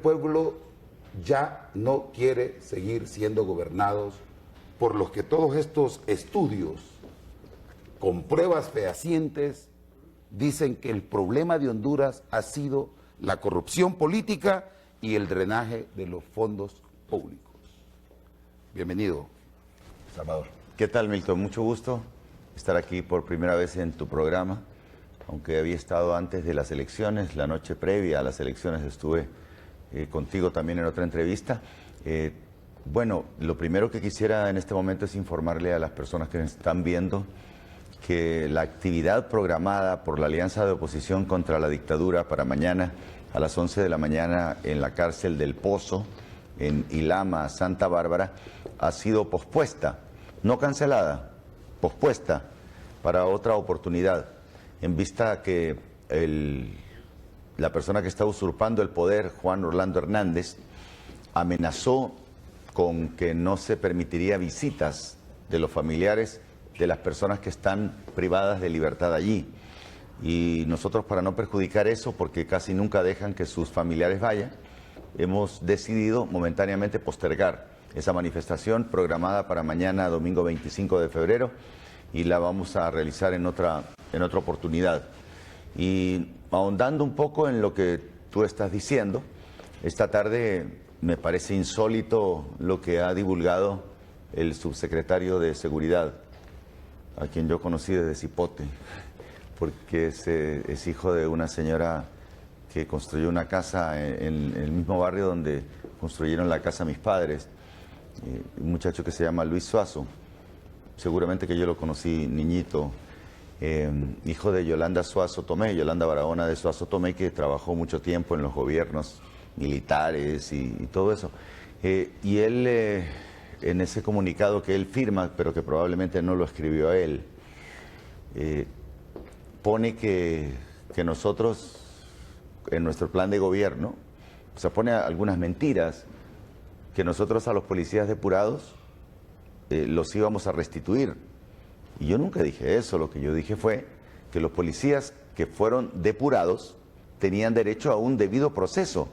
pueblo ya no quiere seguir siendo gobernados por los que todos estos estudios, con pruebas fehacientes, dicen que el problema de Honduras ha sido la corrupción política y el drenaje de los fondos públicos. Bienvenido, Salvador. ¿Qué tal, Milton? Mucho gusto estar aquí por primera vez en tu programa, aunque había estado antes de las elecciones, la noche previa a las elecciones estuve contigo también en otra entrevista. Bueno, lo primero que quisiera en este momento es informarle a las personas que nos están viendo que la actividad programada por la Alianza de Oposición contra la Dictadura para mañana a las 11 de la mañana en la cárcel del Pozo, en Ilama, Santa Bárbara, ha sido pospuesta, no cancelada, pospuesta para otra oportunidad, en vista a que la persona que está usurpando el poder, Juan Orlando Hernández, amenazó con que no se permitiría visitas de los familiares de las personas que están privadas de libertad allí. Y nosotros, para no perjudicar eso, porque casi nunca dejan que sus familiares vayan, hemos decidido momentáneamente postergar esa manifestación programada para mañana, domingo 25 de febrero, y la vamos a realizar en otra oportunidad. Y ahondando un poco en lo que tú estás diciendo, esta tarde me parece insólito lo que ha divulgado el subsecretario de Seguridad, a quien yo conocí desde Cipote, porque es hijo de una señora que construyó una casa en el mismo barrio donde construyeron la casa mis padres, un muchacho que se llama Luis Suazo, seguramente que yo lo conocí niñito, hijo de Yolanda Suazo Tomé, Yolanda Barahona de Suazo Tomé, que trabajó mucho tiempo en los gobiernos militares y todo eso. Y él, en ese comunicado que él firma, pero que probablemente no lo escribió a él, pone que nosotros, en nuestro plan de gobierno, o sea, pone algunas mentiras, que nosotros a los policías depurados los íbamos a restituir. Y yo nunca dije eso, lo que yo dije fue que los policías que fueron depurados tenían derecho a un debido proceso.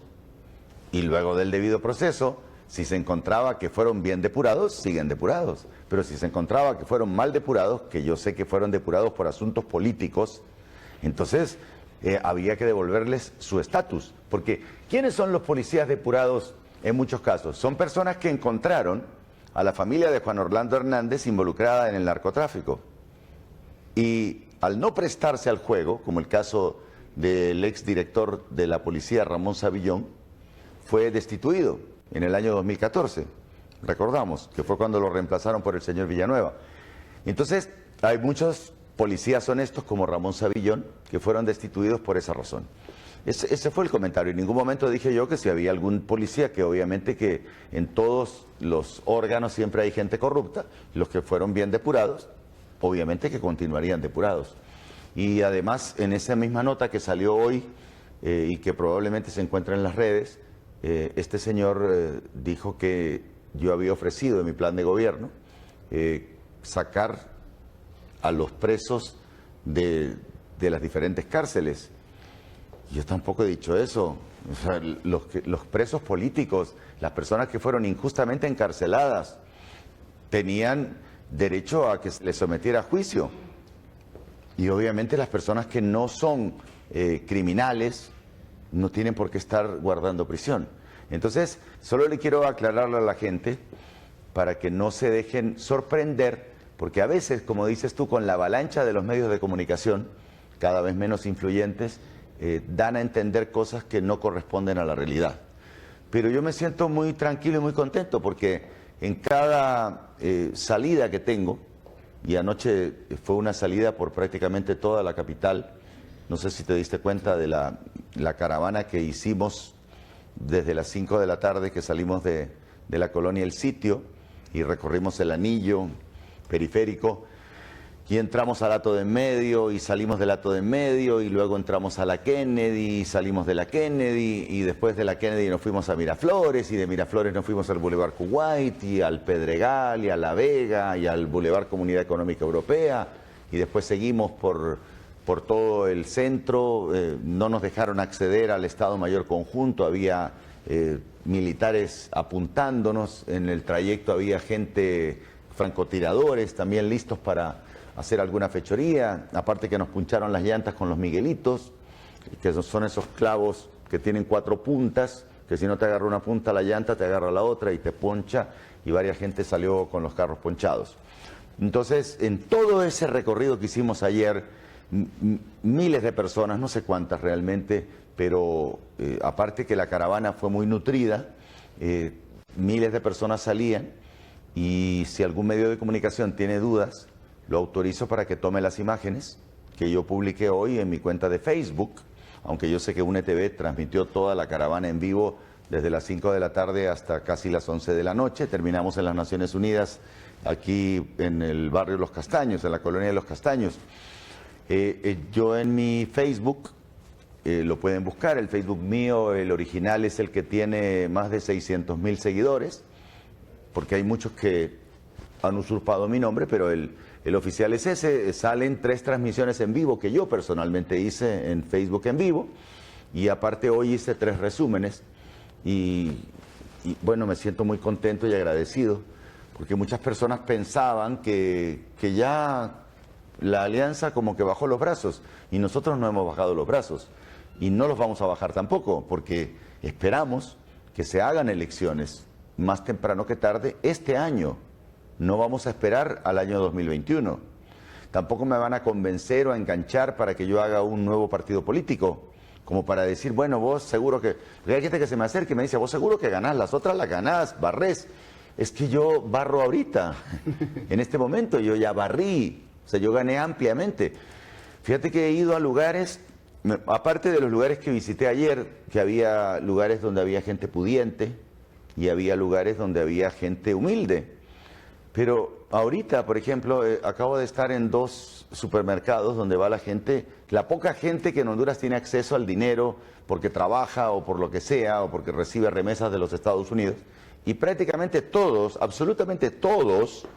Y luego del debido proceso, si se encontraba que fueron bien depurados, siguen depurados. Pero si se encontraba que fueron mal depurados, que yo sé que fueron depurados por asuntos políticos, entonces había que devolverles su estatus. Porque ¿quiénes son los policías depurados en muchos casos? Son personas que encontraron a la familia de Juan Orlando Hernández involucrada en el narcotráfico. Y al no prestarse al juego, como el caso del exdirector de la policía, Ramón Savillón, fue destituido en el año 2014. Recordamos que fue cuando lo reemplazaron por el señor Villanueva. Entonces, hay muchos policías honestos como Ramón Savillón que fueron destituidos por esa razón. Ese fue el comentario. En ningún momento dije yo que si había algún policía, que obviamente que en todos los órganos siempre hay gente corrupta, los que fueron bien depurados, obviamente que continuarían depurados. Y además, en esa misma nota que salió hoy y que probablemente se encuentra en las redes, este señor dijo que yo había ofrecido en mi plan de gobierno sacar a los presos de las diferentes cárceles. Yo tampoco he dicho eso. O sea, los presos políticos, las personas que fueron injustamente encarceladas, tenían derecho a que se les sometiera a juicio. Y obviamente las personas que no son criminales no tienen por qué estar guardando prisión. Entonces, solo le quiero aclararle a la gente para que no se dejen sorprender, porque a veces, como dices tú, con la avalancha de los medios de comunicación, cada vez menos influyentes, dan a entender cosas que no corresponden a la realidad. Pero yo me siento muy tranquilo y muy contento porque en cada salida que tengo, y anoche fue una salida por prácticamente toda la capital, no sé si te diste cuenta de la caravana que hicimos desde las 5 de la tarde que salimos de la colonia El Sitio y recorrimos el anillo periférico. Y entramos al Hato de en Medio y salimos del Hato de en Medio y luego entramos a la Kennedy y salimos de la Kennedy y después de la Kennedy nos fuimos a Miraflores y de Miraflores nos fuimos al Boulevard Kuwait y al Pedregal y a La Vega y al Boulevard Comunidad Económica Europea y después seguimos por todo el centro. No nos dejaron acceder al Estado Mayor Conjunto, había militares apuntándonos, en el trayecto había gente, francotiradores también listos para hacer alguna fechoría, aparte que nos puncharon las llantas con los miguelitos, que son esos clavos que tienen 4 puntas, que si no te agarra una punta la llanta, te agarra la otra y te poncha, y varias gente salió con los carros ponchados. Entonces, en todo ese recorrido que hicimos ayer, miles de personas, no sé cuántas realmente, pero aparte que la caravana fue muy nutrida, miles de personas salían, y si algún medio de comunicación tiene dudas, lo autorizo para que tome las imágenes que yo publiqué hoy en mi cuenta de Facebook, aunque yo sé que UNETV transmitió toda la caravana en vivo desde las 5 de la tarde hasta casi las 11 de la noche. Terminamos en las Naciones Unidas, aquí en el barrio Los Castaños, en la colonia de Los Castaños. Yo en mi Facebook, lo pueden buscar, el Facebook mío, el original es el que tiene más de 600.000 seguidores, porque hay muchos que han usurpado mi nombre, pero el oficial es ese. Salen 3 transmisiones en vivo que yo personalmente hice en Facebook en vivo, y aparte hoy hice 3 resúmenes, y bueno, me siento muy contento y agradecido, porque muchas personas pensaban que ya la alianza como que bajó los brazos, y nosotros no hemos bajado los brazos, y no los vamos a bajar tampoco, porque esperamos que se hagan elecciones más temprano que tarde este año. No vamos a esperar al año 2021. Tampoco me van a convencer o a enganchar para que yo haga un nuevo partido político, como para decir, bueno, vos seguro que... Hay gente que se me acerca y me dice, vos seguro que ganás, las otras las ganás, barrés. Es que yo barro ahorita, en este momento yo ya barrí, o sea, yo gané ampliamente. Fíjate que he ido a lugares, aparte de los lugares que visité ayer, que había lugares donde había gente pudiente y había lugares donde había gente humilde. Pero ahorita, por ejemplo, acabo de estar en 2 supermercados donde va la gente, la poca gente que en Honduras tiene acceso al dinero porque trabaja o por lo que sea, o porque recibe remesas de los Estados Unidos, y prácticamente todos, absolutamente todos,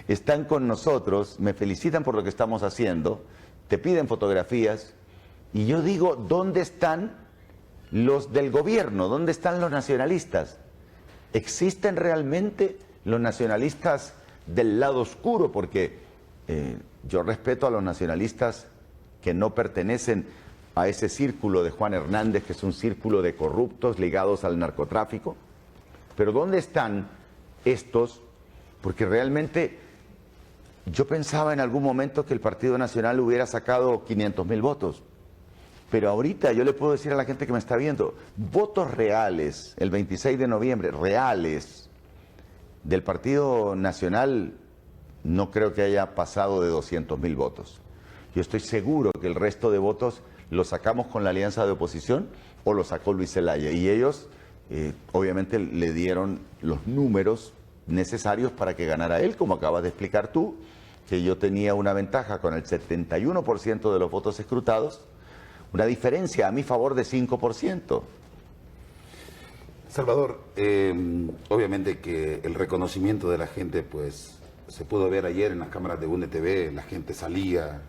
están con nosotros, me felicitan por lo que estamos haciendo, te piden fotografías, y yo digo, ¿dónde están los del gobierno? ¿Dónde están los nacionalistas? ¿Existen realmente los nacionalistas del lado oscuro? Porque yo respeto a los nacionalistas que no pertenecen a ese círculo de Juan Hernández, que es un círculo de corruptos ligados al narcotráfico. Pero ¿dónde están estos? Porque realmente yo pensaba en algún momento que el Partido Nacional hubiera sacado 500.000 votos. Pero ahorita yo le puedo decir a la gente que me está viendo, votos reales, el 26 de noviembre, reales, del Partido Nacional, no creo que haya pasado de 200.000 votos. Yo estoy seguro que el resto de votos los sacamos con la alianza de oposición o lo sacó Luis Zelaya. Y ellos, obviamente, le dieron los números necesarios para que ganara él, como acabas de explicar tú, que yo tenía una ventaja con el 71% de los votos escrutados, una diferencia a mi favor de 5%. Salvador, obviamente que el reconocimiento de la gente, pues, se pudo ver ayer en las cámaras de UNETV, la gente salía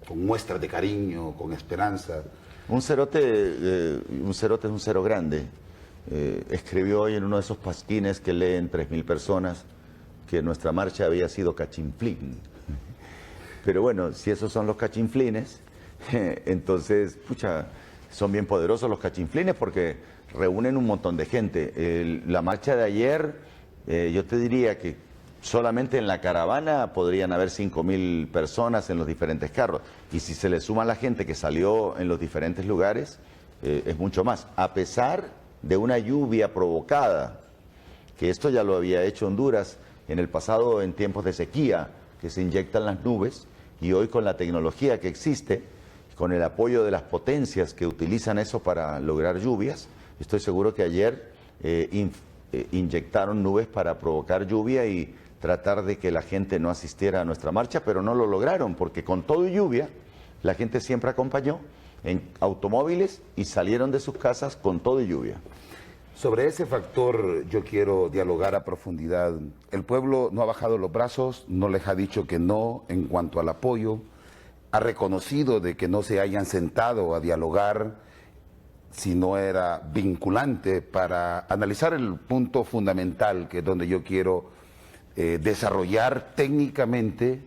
con muestras de cariño, con esperanza. Un cerote es un cero grande. Escribió hoy en uno de esos pasquines que leen 3.000 personas que nuestra marcha había sido cachinflín. Pero bueno, si esos son los cachinflines, entonces, pucha, son bien poderosos los cachinflines porque reúnen un montón de gente. La marcha de ayer, yo te diría que solamente en la caravana podrían haber 5.000 personas en los diferentes carros. Y si se le suma la gente que salió en los diferentes lugares, es mucho más. A pesar de una lluvia provocada, que esto ya lo había hecho Honduras en el pasado en tiempos de sequía, que se inyectan las nubes, y hoy con la tecnología que existe, con el apoyo de las potencias que utilizan eso para lograr lluvias, estoy seguro que ayer inyectaron nubes para provocar lluvia y tratar de que la gente no asistiera a nuestra marcha, pero no lo lograron, porque con todo y lluvia, la gente siempre acompañó en automóviles y salieron de sus casas con todo y lluvia. Sobre ese factor yo quiero dialogar a profundidad. El pueblo no ha bajado los brazos, no les ha dicho que no en cuanto al apoyo, ha reconocido de que no se hayan sentado a dialogar si no era vinculante para analizar el punto fundamental, que es donde yo quiero desarrollar técnicamente,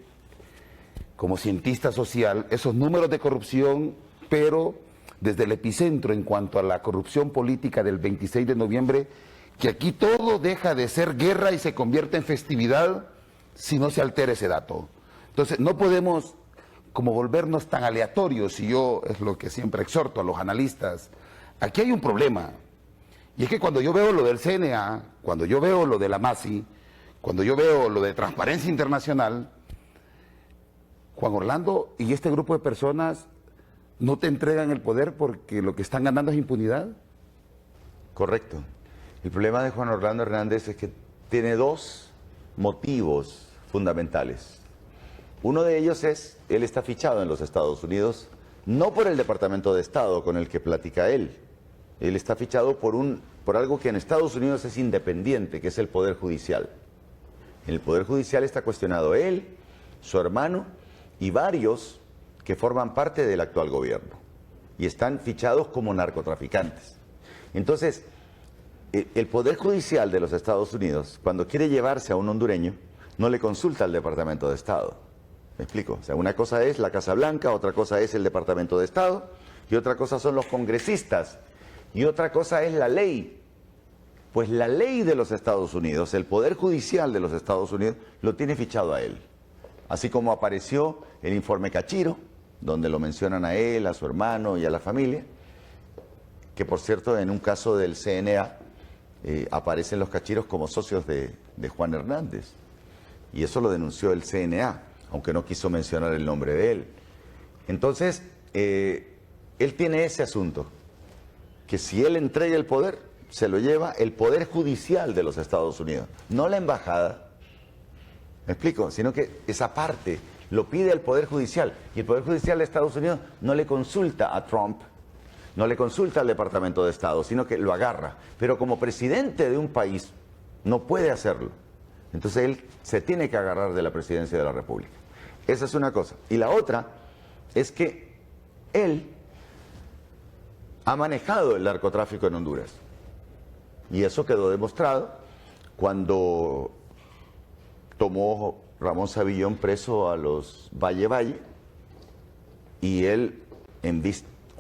como cientista social, esos números de corrupción, pero desde el epicentro en cuanto a la corrupción política del 26 de noviembre, que aquí todo deja de ser guerra y se convierte en festividad si no se altera ese dato. Entonces, no podemos como volvernos tan aleatorios, y yo es lo que siempre exhorto a los analistas. Aquí hay un problema, y es que cuando yo veo lo del CNA, cuando yo veo lo de la MASI, cuando yo veo lo de Transparencia Internacional, Juan Orlando y este grupo de personas no te entregan el poder porque lo que están ganando es impunidad. Correcto. El problema de Juan Orlando Hernández es que tiene dos motivos fundamentales. Uno de ellos es, él está fichado en los Estados Unidos, no por el Departamento de Estado con el que platica él. Él está fichado por algo que en Estados Unidos es independiente, que es el Poder Judicial. En el Poder Judicial está cuestionado él, su hermano y varios que forman parte del actual gobierno. Y están fichados como narcotraficantes. Entonces, el Poder Judicial de los Estados Unidos, cuando quiere llevarse a un hondureño, no le consulta al Departamento de Estado. ¿Me explico? O sea, una cosa es la Casa Blanca, otra cosa es el Departamento de Estado, y otra cosa son los congresistas, y otra cosa es la ley. Pues la ley de los Estados Unidos, el Poder Judicial de los Estados Unidos, lo tiene fichado a él. Así como apareció el informe Cachiro, donde lo mencionan a él, a su hermano y a la familia, que por cierto en un caso del CNA aparecen los Cachiros como socios de Juan Hernández. Y eso lo denunció el CNA, aunque no quiso mencionar el nombre de él. Entonces, él tiene ese asunto, que si él entrega el poder, se lo lleva el Poder Judicial de los Estados Unidos, no la embajada, ¿me explico? Sino que esa parte lo pide el Poder Judicial, y el Poder Judicial de Estados Unidos no le consulta a Trump, no le consulta al Departamento de Estado, sino que lo agarra. Pero como presidente de un país no puede hacerlo. Entonces él se tiene que agarrar de la presidencia de la República. Esa es una cosa. Y la otra es que él ha manejado el narcotráfico en Honduras. Y eso quedó demostrado cuando tomó Ramón Savillón preso a los Valle, y él,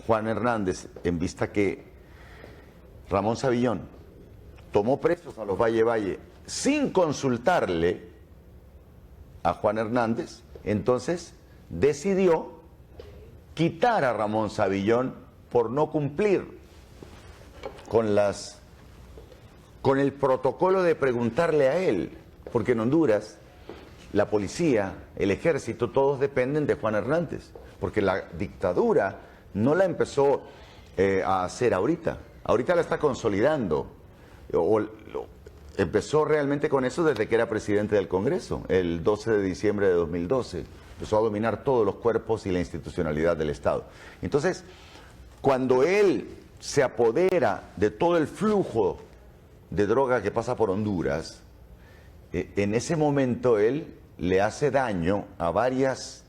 Juan Hernández, en vista que Ramón Savillón tomó presos a los Valle sin consultarle a Juan Hernández, entonces decidió quitar a Ramón Savillón por no cumplir con el protocolo de preguntarle a él, porque en Honduras la policía, el ejército, todos dependen de Juan Hernández, porque la dictadura no la empezó a hacer ahorita la está consolidando, empezó realmente con eso desde que era presidente del Congreso, el 12 de diciembre de 2012, empezó a dominar todos los cuerpos y la institucionalidad del Estado. Entonces, cuando él se apodera de todo el flujo de droga que pasa por Honduras, en ese momento él le hace daño a varios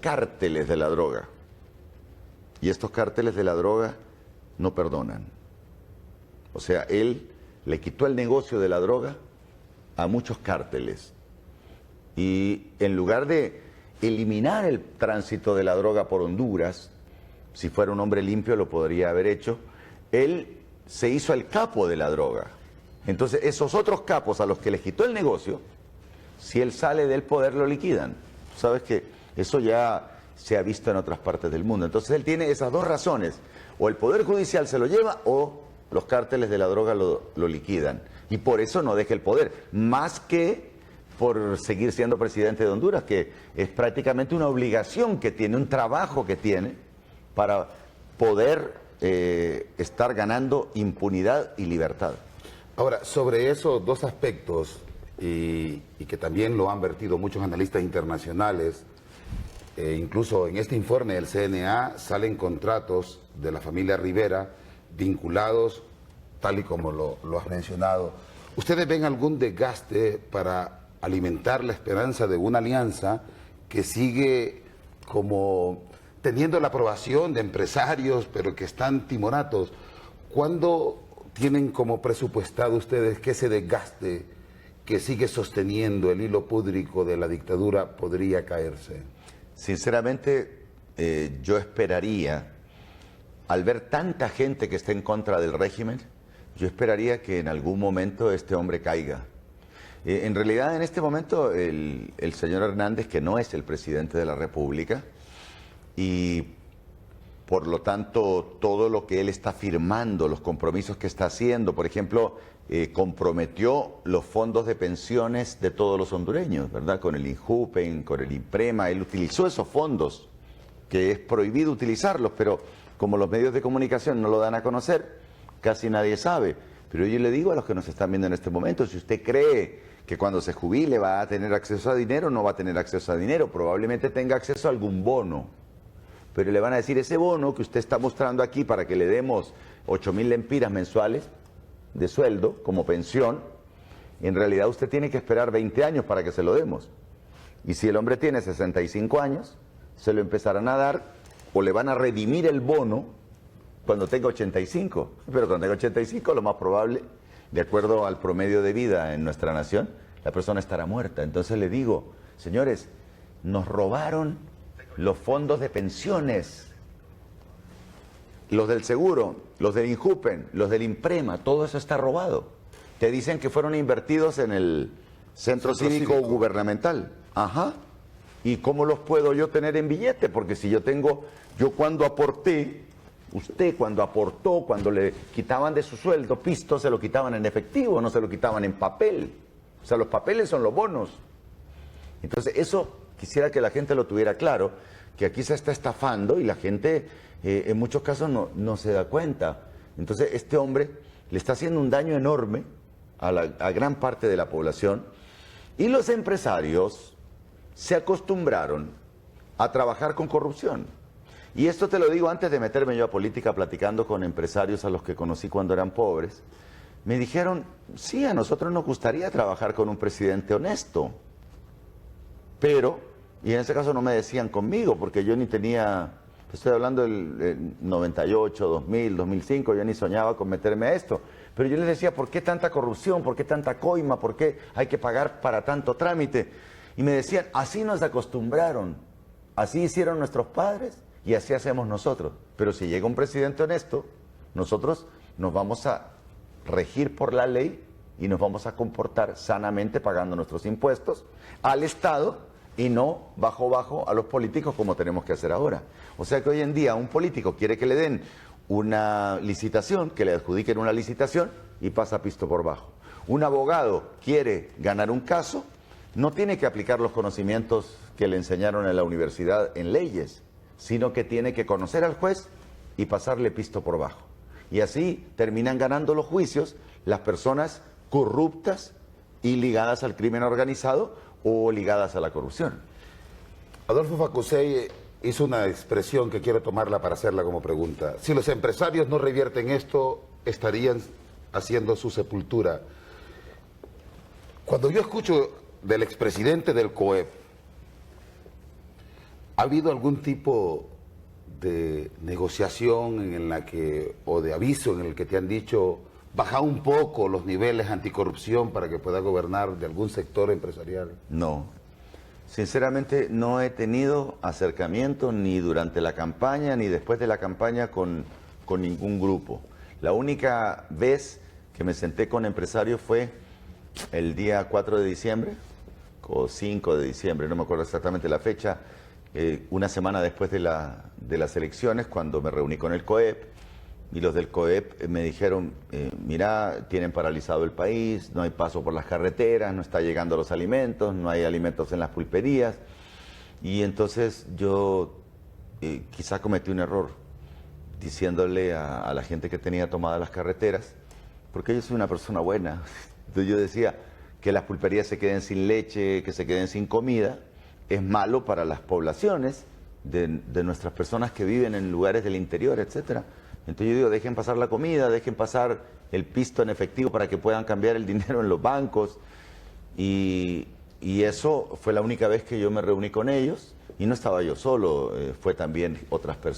cárteles de la droga. Y estos cárteles de la droga no perdonan. O sea, él le quitó el negocio de la droga a muchos cárteles. Y en lugar de eliminar el tránsito de la droga por Honduras, si fuera un hombre limpio lo podría haber hecho, él se hizo el capo de la droga. Entonces esos otros capos a los que les quitó el negocio, si él sale del poder lo liquidan. Sabes que eso ya se ha visto en otras partes del mundo. Entonces él tiene esas dos razones: o el Poder Judicial se lo lleva o los cárteles de la droga lo liquidan. Y por eso no deja el poder, más que por seguir siendo presidente de Honduras, que es prácticamente una obligación que tiene, un trabajo que tiene para poder estar ganando impunidad y libertad. Ahora, sobre esos dos aspectos, y que también lo han vertido muchos analistas internacionales, incluso en este informe del CNA salen contratos de la familia Rivera vinculados, tal y como lo has mencionado. ¿Ustedes ven algún desgaste para alimentar la esperanza de una alianza que sigue como teniendo la aprobación de empresarios, pero que están timoratos, ¿cuándo tienen como presupuestado ustedes que ese desgaste que sigue sosteniendo el hilo púdrico de la dictadura podría caerse? Sinceramente, yo esperaría, al ver tanta gente que está en contra del régimen, yo esperaría que en algún momento este hombre caiga. En realidad, en este momento, el señor Hernández, que no es el presidente de la República, y por lo tanto, todo lo que él está firmando, los compromisos que está haciendo, por ejemplo, comprometió los fondos de pensiones de todos los hondureños, ¿verdad? Con el INJUPEN, con el IMPREMA, él utilizó esos fondos, que es prohibido utilizarlos, pero como los medios de comunicación no lo dan a conocer, casi nadie sabe. Pero yo le digo a los que nos están viendo en este momento, si usted cree que cuando se jubile va a tener acceso a dinero, no va a tener acceso a dinero, probablemente tenga acceso a algún bono. Pero le van a decir, ese bono que usted está mostrando aquí para que le demos 8.000 lempiras mensuales de sueldo como pensión, en realidad usted tiene que esperar 20 años para que se lo demos. Y si el hombre tiene 65 años, se lo empezarán a dar o le van a redimir el bono cuando tenga 85. Pero cuando tenga 85, lo más probable, de acuerdo al promedio de vida en nuestra nación, la persona estará muerta. Entonces le digo, señores, nos robaron los fondos de pensiones, los del seguro, los del INJUPEN, los del IMPREMA, todo eso está robado. Te dicen que fueron invertidos en el centro cívico gubernamental. Ajá. ¿Y cómo los puedo yo tener en billete? Porque si yo cuando aporté, usted cuando aportó, cuando le quitaban de su sueldo pisto, se lo quitaban en efectivo, no se lo quitaban en papel. O sea, los papeles son los bonos. Entonces, eso quisiera que la gente lo tuviera claro, que aquí se está estafando y la gente en muchos casos no se da cuenta. Entonces, este hombre le está haciendo un daño enorme a gran parte de la población y los empresarios se acostumbraron a trabajar con corrupción. Y esto te lo digo antes de meterme yo a política, platicando con empresarios a los que conocí cuando eran pobres. Me dijeron, sí, a nosotros nos gustaría trabajar con un presidente honesto. Pero, y en ese caso no me decían conmigo, porque yo ni tenía, estoy hablando del 98, 2000, 2005, yo ni soñaba con meterme a esto. Pero yo les decía, ¿por qué tanta corrupción? ¿Por qué tanta coima? ¿Por qué hay que pagar para tanto trámite? Y me decían, así nos acostumbraron, así hicieron nuestros padres y así hacemos nosotros. Pero si llega un presidente honesto, nosotros nos vamos a regir por la ley y nos vamos a comportar sanamente pagando nuestros impuestos al Estado y no bajo a los políticos como tenemos que hacer ahora. O sea que hoy en día un político quiere que le den una licitación, que le adjudiquen una licitación y pasa pisto por bajo. Un abogado quiere ganar un caso, no tiene que aplicar los conocimientos que le enseñaron en la universidad en leyes, sino que tiene que conocer al juez y pasarle pisto por bajo. Y así terminan ganando los juicios las personas corruptas y ligadas al crimen organizado o ligadas a la corrupción. Adolfo Facusey hizo una expresión que quiero tomarla para hacerla como pregunta. Si los empresarios no revierten esto, estarían haciendo su sepultura. Cuando yo escucho del expresidente del COEP, ¿ha habido algún tipo de negociación en la que, o de aviso en el que te han dicho, baja un poco los niveles anticorrupción para que pueda gobernar de algún sector empresarial? No, sinceramente no he tenido acercamiento ni durante la campaña ni después de la campaña con ningún grupo. La única vez que me senté con empresarios fue el día 4 de diciembre o 5 de diciembre, no me acuerdo exactamente la fecha, una semana después de las elecciones, cuando me reuní con el COEP. Y los del COEP me dijeron, mira, tienen paralizado el país, no hay paso por las carreteras, no está llegando los alimentos, no hay alimentos en las pulperías. Y entonces yo quizá cometí un error diciéndole a la gente que tenía tomadas las carreteras, porque yo soy una persona buena. Entonces yo decía que las pulperías se queden sin leche, que se queden sin comida, es malo para las poblaciones de nuestras personas que viven en lugares del interior, etcétera. Entonces yo digo, dejen pasar la comida, dejen pasar el pisto en efectivo para que puedan cambiar el dinero en los bancos. Y y eso fue la única vez que yo me reuní con ellos. Y no estaba yo solo, fue también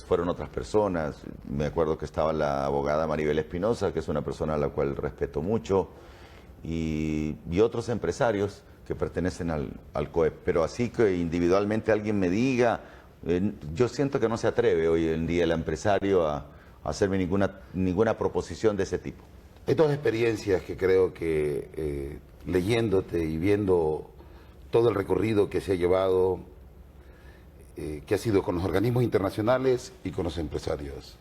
fueron otras personas. Me acuerdo que estaba la abogada Maribel Espinosa, que es una persona a la cual respeto mucho, y otros empresarios que pertenecen al COEP. Pero así que individualmente alguien me diga, yo siento que no se atreve hoy en día el empresario a hacerme ninguna proposición de ese tipo. Hay dos experiencias que creo que leyéndote y viendo todo el recorrido que se ha llevado, que ha sido con los organismos internacionales y con los empresarios.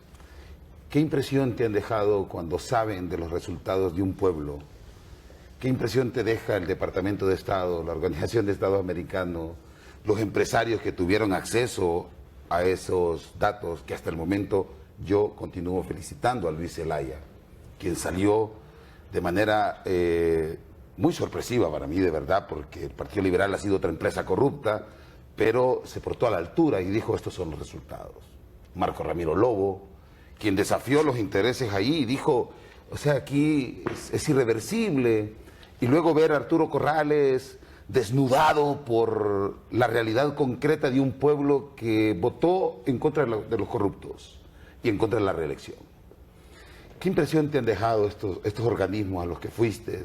¿Qué impresión te han dejado cuando saben de los resultados de un pueblo? ¿Qué impresión te deja el Departamento de Estado, la Organización de Estados Americanos, los empresarios que tuvieron acceso a esos datos, que hasta el momento yo continúo felicitando a Luis Zelaya, quien salió de manera muy sorpresiva para mí, de verdad, porque el Partido Liberal ha sido otra empresa corrupta, pero se portó a la altura y dijo: estos son los resultados. Marco Ramiro Lobo, quien desafió los intereses ahí y dijo: o sea, aquí es irreversible. Y luego ver a Arturo Corrales desnudado por la realidad concreta de un pueblo que votó en contra de los corruptos y en contra de la reelección. ¿Qué impresión te han dejado estos organismos a los que fuiste?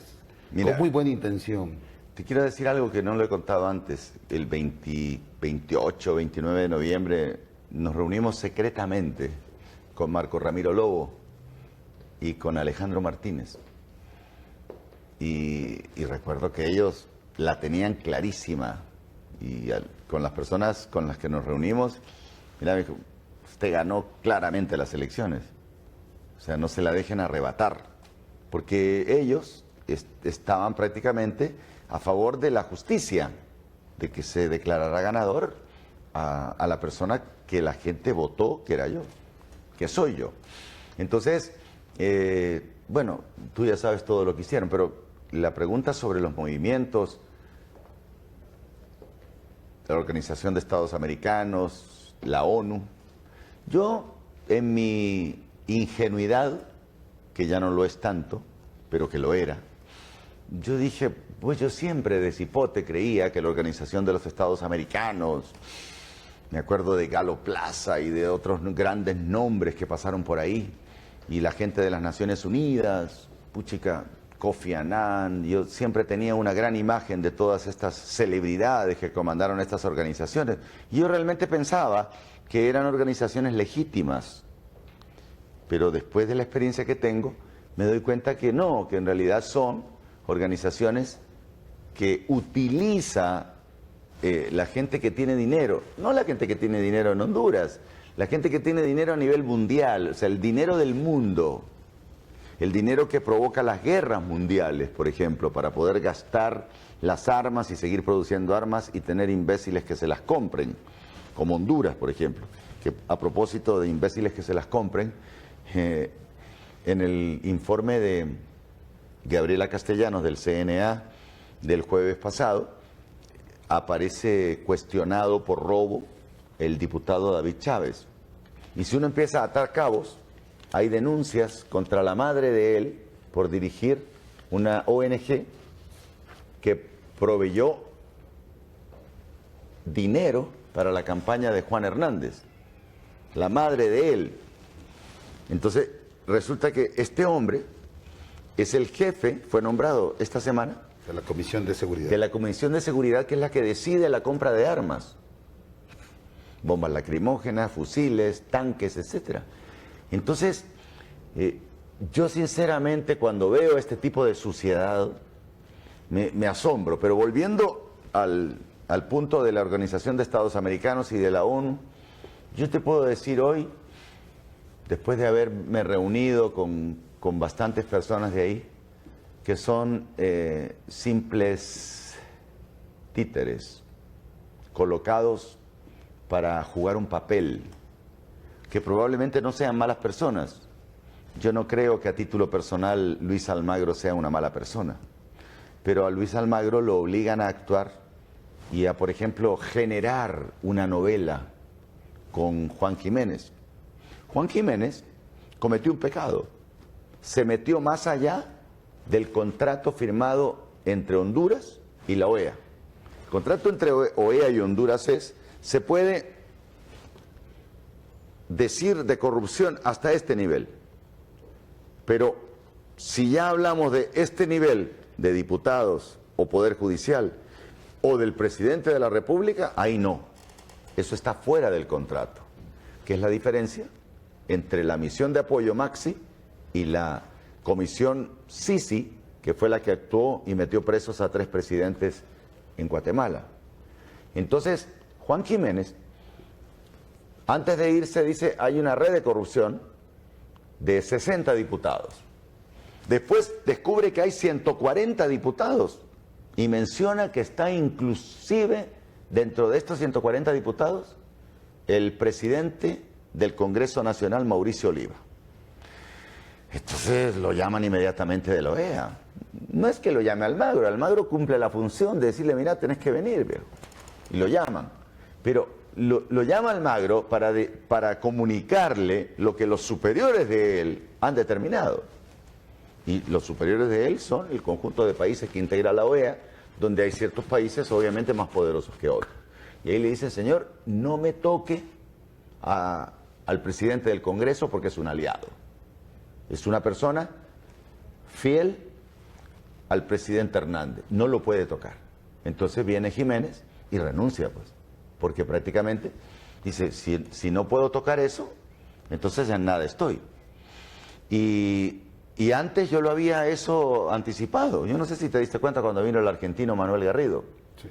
Mira, con muy buena intención. Te quiero decir algo que no lo he contado antes. El 28, 29 de noviembre nos reunimos secretamente con Marco Ramiro Lobo y con Alejandro Martínez. Y recuerdo que ellos la tenían clarísima. Y con las personas con las que nos reunimos, mira, me dijo: usted ganó claramente las elecciones. O sea, no se la dejen arrebatar. Porque ellos estaban prácticamente a favor de la justicia, de que se declarara ganador a la persona que la gente votó, que era yo, que soy yo. Entonces, bueno, tú ya sabes todo lo que hicieron, pero la pregunta sobre los movimientos, la Organización de Estados Americanos, la ONU, yo en mi ingenuidad, que ya no lo es tanto, pero que lo era, yo dije, pues yo siempre de cipote creía que la Organización de los Estados Americanos, me acuerdo de Galo Plaza y de otros grandes nombres que pasaron por ahí, y la gente de las Naciones Unidas, puchica, Kofi Annan, yo siempre tenía una gran imagen de todas estas celebridades que comandaron estas organizaciones. Y yo realmente pensaba que eran organizaciones legítimas, pero después de la experiencia que tengo, me doy cuenta que no, que en realidad son organizaciones que utiliza la gente que tiene dinero, no la gente que tiene dinero en Honduras, la gente que tiene dinero a nivel mundial, o sea, el dinero del mundo, el dinero que provoca las guerras mundiales, por ejemplo, para poder gastar las armas y seguir produciendo armas y tener imbéciles que se las compren, como Honduras, por ejemplo, que a propósito de imbéciles que se las compren, en el informe de Gabriela Castellanos del CNA del jueves pasado, aparece cuestionado por robo el diputado David Chávez. Y si uno empieza a atar cabos, hay denuncias contra la madre de él por dirigir una ONG que proveyó dinero para la campaña de Juan Hernández, la madre de él. Entonces, resulta que este hombre es el jefe, fue nombrado esta semana, de la Comisión de Seguridad. De la Comisión de Seguridad, que es la que decide la compra de armas. Bombas lacrimógenas, fusiles, tanques, etcétera. Entonces, yo sinceramente cuando veo este tipo de suciedad, me asombro. Pero volviendo al punto de la Organización de Estados Americanos y de la ONU, yo te puedo decir hoy, después de haberme reunido con bastantes personas de ahí, que son simples títeres, colocados para jugar un papel, que probablemente no sean malas personas. Yo no creo que a título personal Luis Almagro sea una mala persona, pero a Luis Almagro lo obligan a actuar y a, por ejemplo, generar una novela con Juan Jiménez. Juan Jiménez cometió un pecado, se metió más allá del contrato firmado entre Honduras y la OEA. El contrato entre OEA y Honduras se puede decir de corrupción hasta este nivel. Pero si ya hablamos de este nivel de diputados o Poder Judicial o del presidente de la República, ahí no. Eso está fuera del contrato. ¿Qué es la diferencia entre la misión de apoyo Maxi y la comisión Sisi, que fue la que actuó y metió presos a 3 presidentes en Guatemala? Entonces, Juan Jiménez, antes de irse, dice, hay una red de corrupción de 60 diputados. Después descubre que hay 140 diputados y menciona que está inclusive dentro de estos 140 diputados el presidente del Congreso Nacional, Mauricio Oliva. Entonces lo llaman inmediatamente de la OEA. No es que lo llame Almagro cumple la función de decirle, mira, tenés que venir, viejo. Y lo llaman. Pero lo llama Almagro para comunicarle lo que los superiores de él han determinado. Y los superiores de él son el conjunto de países que integra la OEA, donde hay ciertos países obviamente más poderosos que otros. Y ahí le dice, señor, no me toque al presidente del Congreso porque es un aliado. Es una persona fiel al presidente Hernández. No lo puede tocar. Entonces viene Jiménez y renuncia, pues. Porque prácticamente dice, si no puedo tocar eso, entonces en nada estoy. Y antes yo lo había eso anticipado. Yo no sé si te diste cuenta cuando vino el argentino Manuel Garrido. Sí.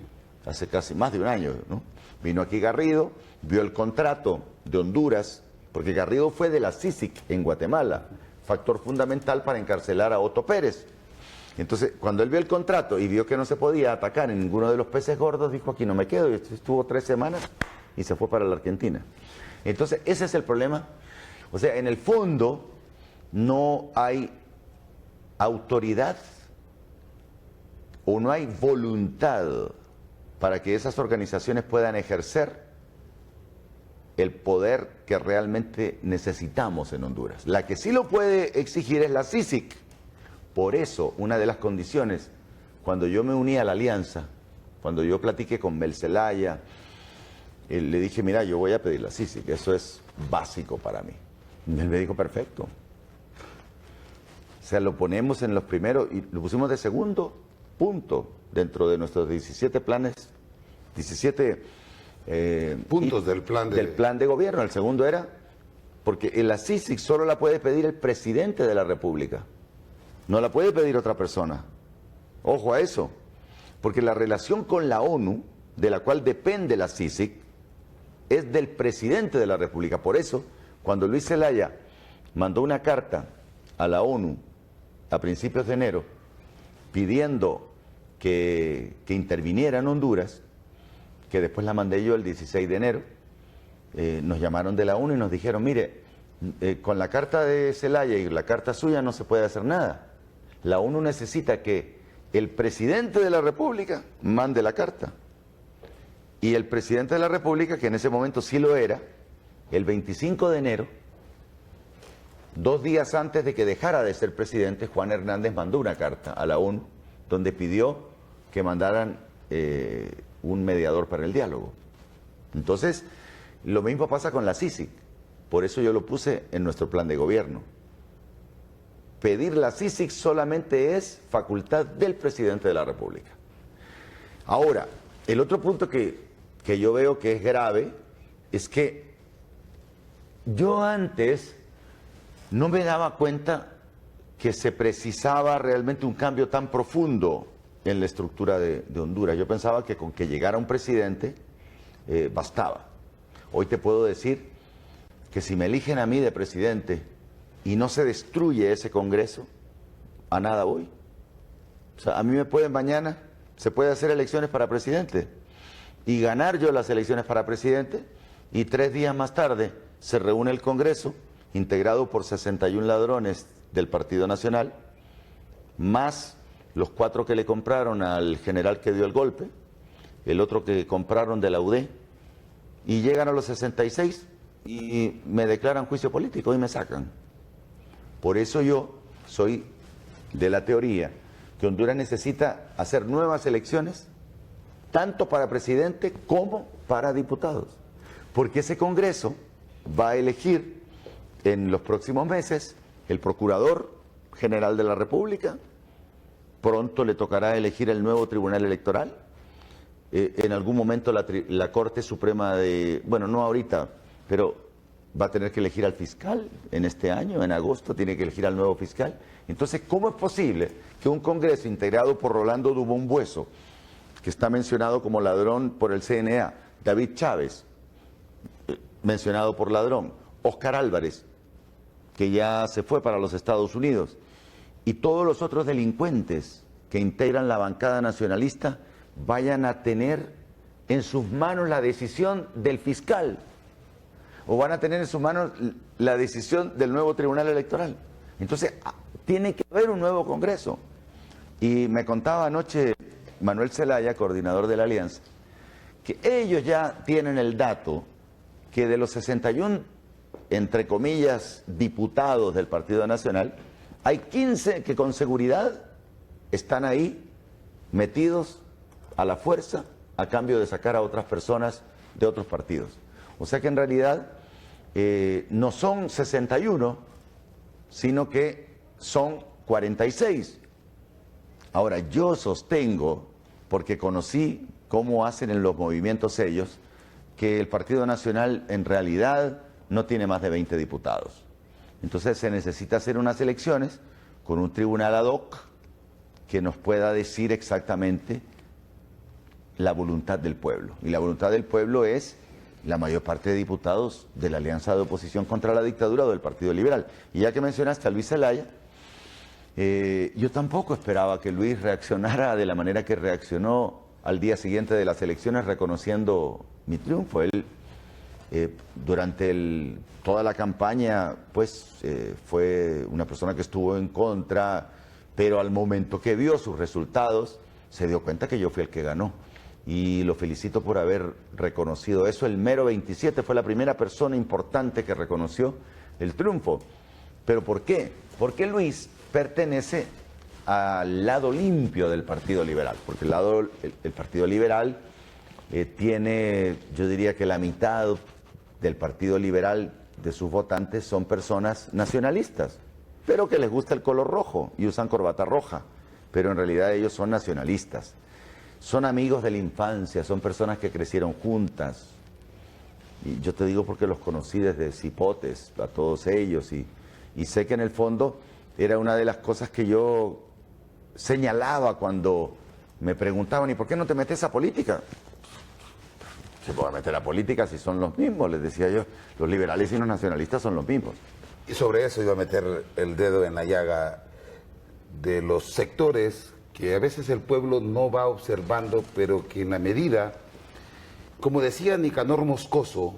Hace casi más de un año, ¿no? Vino aquí Garrido, vio el contrato de Honduras, porque Garrido fue de la CICIG en Guatemala, factor fundamental para encarcelar a Otto Pérez. Entonces, cuando él vio el contrato y vio que no se podía atacar en ninguno de los peces gordos, dijo, aquí no me quedo, y estuvo 3 semanas y se fue para la Argentina. Entonces, ese es el problema. O sea, en el fondo no hay autoridad o no hay voluntad para que esas organizaciones puedan ejercer el poder que realmente necesitamos en Honduras. La que sí lo puede exigir es la CICIG. Por eso, una de las condiciones, cuando yo me uní a la alianza, cuando yo platiqué con Mel Zelaya, le dije, mira, yo voy a pedir la CICIG, eso es básico para mí. Y él me dijo, perfecto. O sea, lo ponemos en los primeros, y lo pusimos de segundo punto dentro de nuestros 17 planes, 17 puntos del plan de gobierno. El segundo era, porque la CICIG solo la puede pedir el presidente de la República. No la puede pedir otra persona. Ojo a eso. Porque la relación con la ONU, de la cual depende la CICIG, es del presidente de la República. Por eso, cuando Luis Zelaya mandó una carta a la ONU a principios de enero, pidiendo que interviniera en Honduras, que después la mandé yo el 16 de enero, nos llamaron de la ONU y nos dijeron, mire, con la carta de Zelaya y la carta suya no se puede hacer nada. La ONU necesita que el presidente de la República mande la carta. Y el presidente de la República, que en ese momento sí lo era, el 25 de enero, 2 días antes de que dejara de ser presidente, Juan Hernández mandó una carta a la ONU donde pidió que mandaran un mediador para el diálogo. Entonces, lo mismo pasa con la CICIG. Por eso yo lo puse en nuestro plan de gobierno. Pedir la CICIG solamente es facultad del presidente de la República. Ahora, el otro punto que yo veo que es grave es que yo antes no me daba cuenta que se precisaba realmente un cambio tan profundo en la estructura de Honduras. Yo pensaba que con que llegara un presidente bastaba. Hoy te puedo decir que si me eligen a mí de presidente y no se destruye ese Congreso, a nada voy. O sea, a mí me pueden mañana, se puede hacer elecciones para presidente y ganar yo las elecciones para presidente, y 3 días más tarde se reúne el Congreso, integrado por 61 ladrones del Partido Nacional, más los 4 que le compraron al general que dio el golpe, el otro que compraron de la UD, y llegan a los 66 y me declaran juicio político y me sacan. Por eso yo soy de la teoría que Honduras necesita hacer nuevas elecciones tanto para presidente como para diputados. Porque ese Congreso va a elegir en los próximos meses el Procurador General de la República, pronto le tocará elegir el nuevo Tribunal Electoral, en algún momento la Corte Suprema bueno, no ahorita, pero va a tener que elegir al fiscal en este año, en agosto tiene que elegir al nuevo fiscal. Entonces, ¿cómo es posible que un Congreso integrado por Rolando Dubón Bueso, que está mencionado como ladrón por el CNA, David Chávez, mencionado por ladrón, Oscar Álvarez, que ya se fue para los Estados Unidos, y todos los otros delincuentes que integran la bancada nacionalista vayan a tener en sus manos la decisión del fiscal, o van a tener en sus manos la decisión del nuevo Tribunal Electoral? Entonces, tiene que haber un nuevo Congreso. Y me contaba anoche Manuel Zelaya, coordinador de la Alianza, que ellos ya tienen el dato que de los 61, entre comillas, diputados del Partido Nacional, hay 15 que con seguridad están ahí metidos a la fuerza a cambio de sacar a otras personas de otros partidos. O sea que en realidad no son 61, sino que son 46. Ahora, yo sostengo, porque conocí cómo hacen en los movimientos ellos, que el Partido Nacional en realidad no tiene más de 20 diputados. Entonces se necesita hacer unas elecciones con un tribunal ad hoc que nos pueda decir exactamente la voluntad del pueblo. Y la voluntad del pueblo es la mayor parte de diputados de la Alianza de Oposición contra la Dictadura o del Partido Liberal. Y ya que mencionaste a Luis Zelaya, yo tampoco esperaba que Luis reaccionara de la manera que reaccionó al día siguiente de las elecciones, reconociendo mi triunfo. Él, durante toda la campaña, pues fue una persona que estuvo en contra, pero al momento que vio sus resultados, se dio cuenta que yo fui el que ganó. Y lo felicito por haber reconocido eso. El mero 27 fue la primera persona importante que reconoció el triunfo. ¿Pero por qué? Porque Luis pertenece al lado limpio del Partido Liberal, porque el Partido Liberal tiene, yo diría que la mitad del Partido Liberal de sus votantes son personas nacionalistas, pero que les gusta el color rojo y usan corbata roja, pero en realidad ellos son nacionalistas, son amigos de la infancia, son personas que crecieron juntas, y yo te digo porque los conocí desde cipotes a todos ellos, y sé que en el fondo era una de las cosas que yo señalaba cuando me preguntaban, ¿y por qué no te metes a política? Se puede meter a política si son los mismos, les decía yo. Los liberales y los nacionalistas son los mismos. Y sobre eso iba a meter el dedo en la llaga de los sectores que a veces el pueblo no va observando, pero que en la medida, como decía Nicanor Moscoso,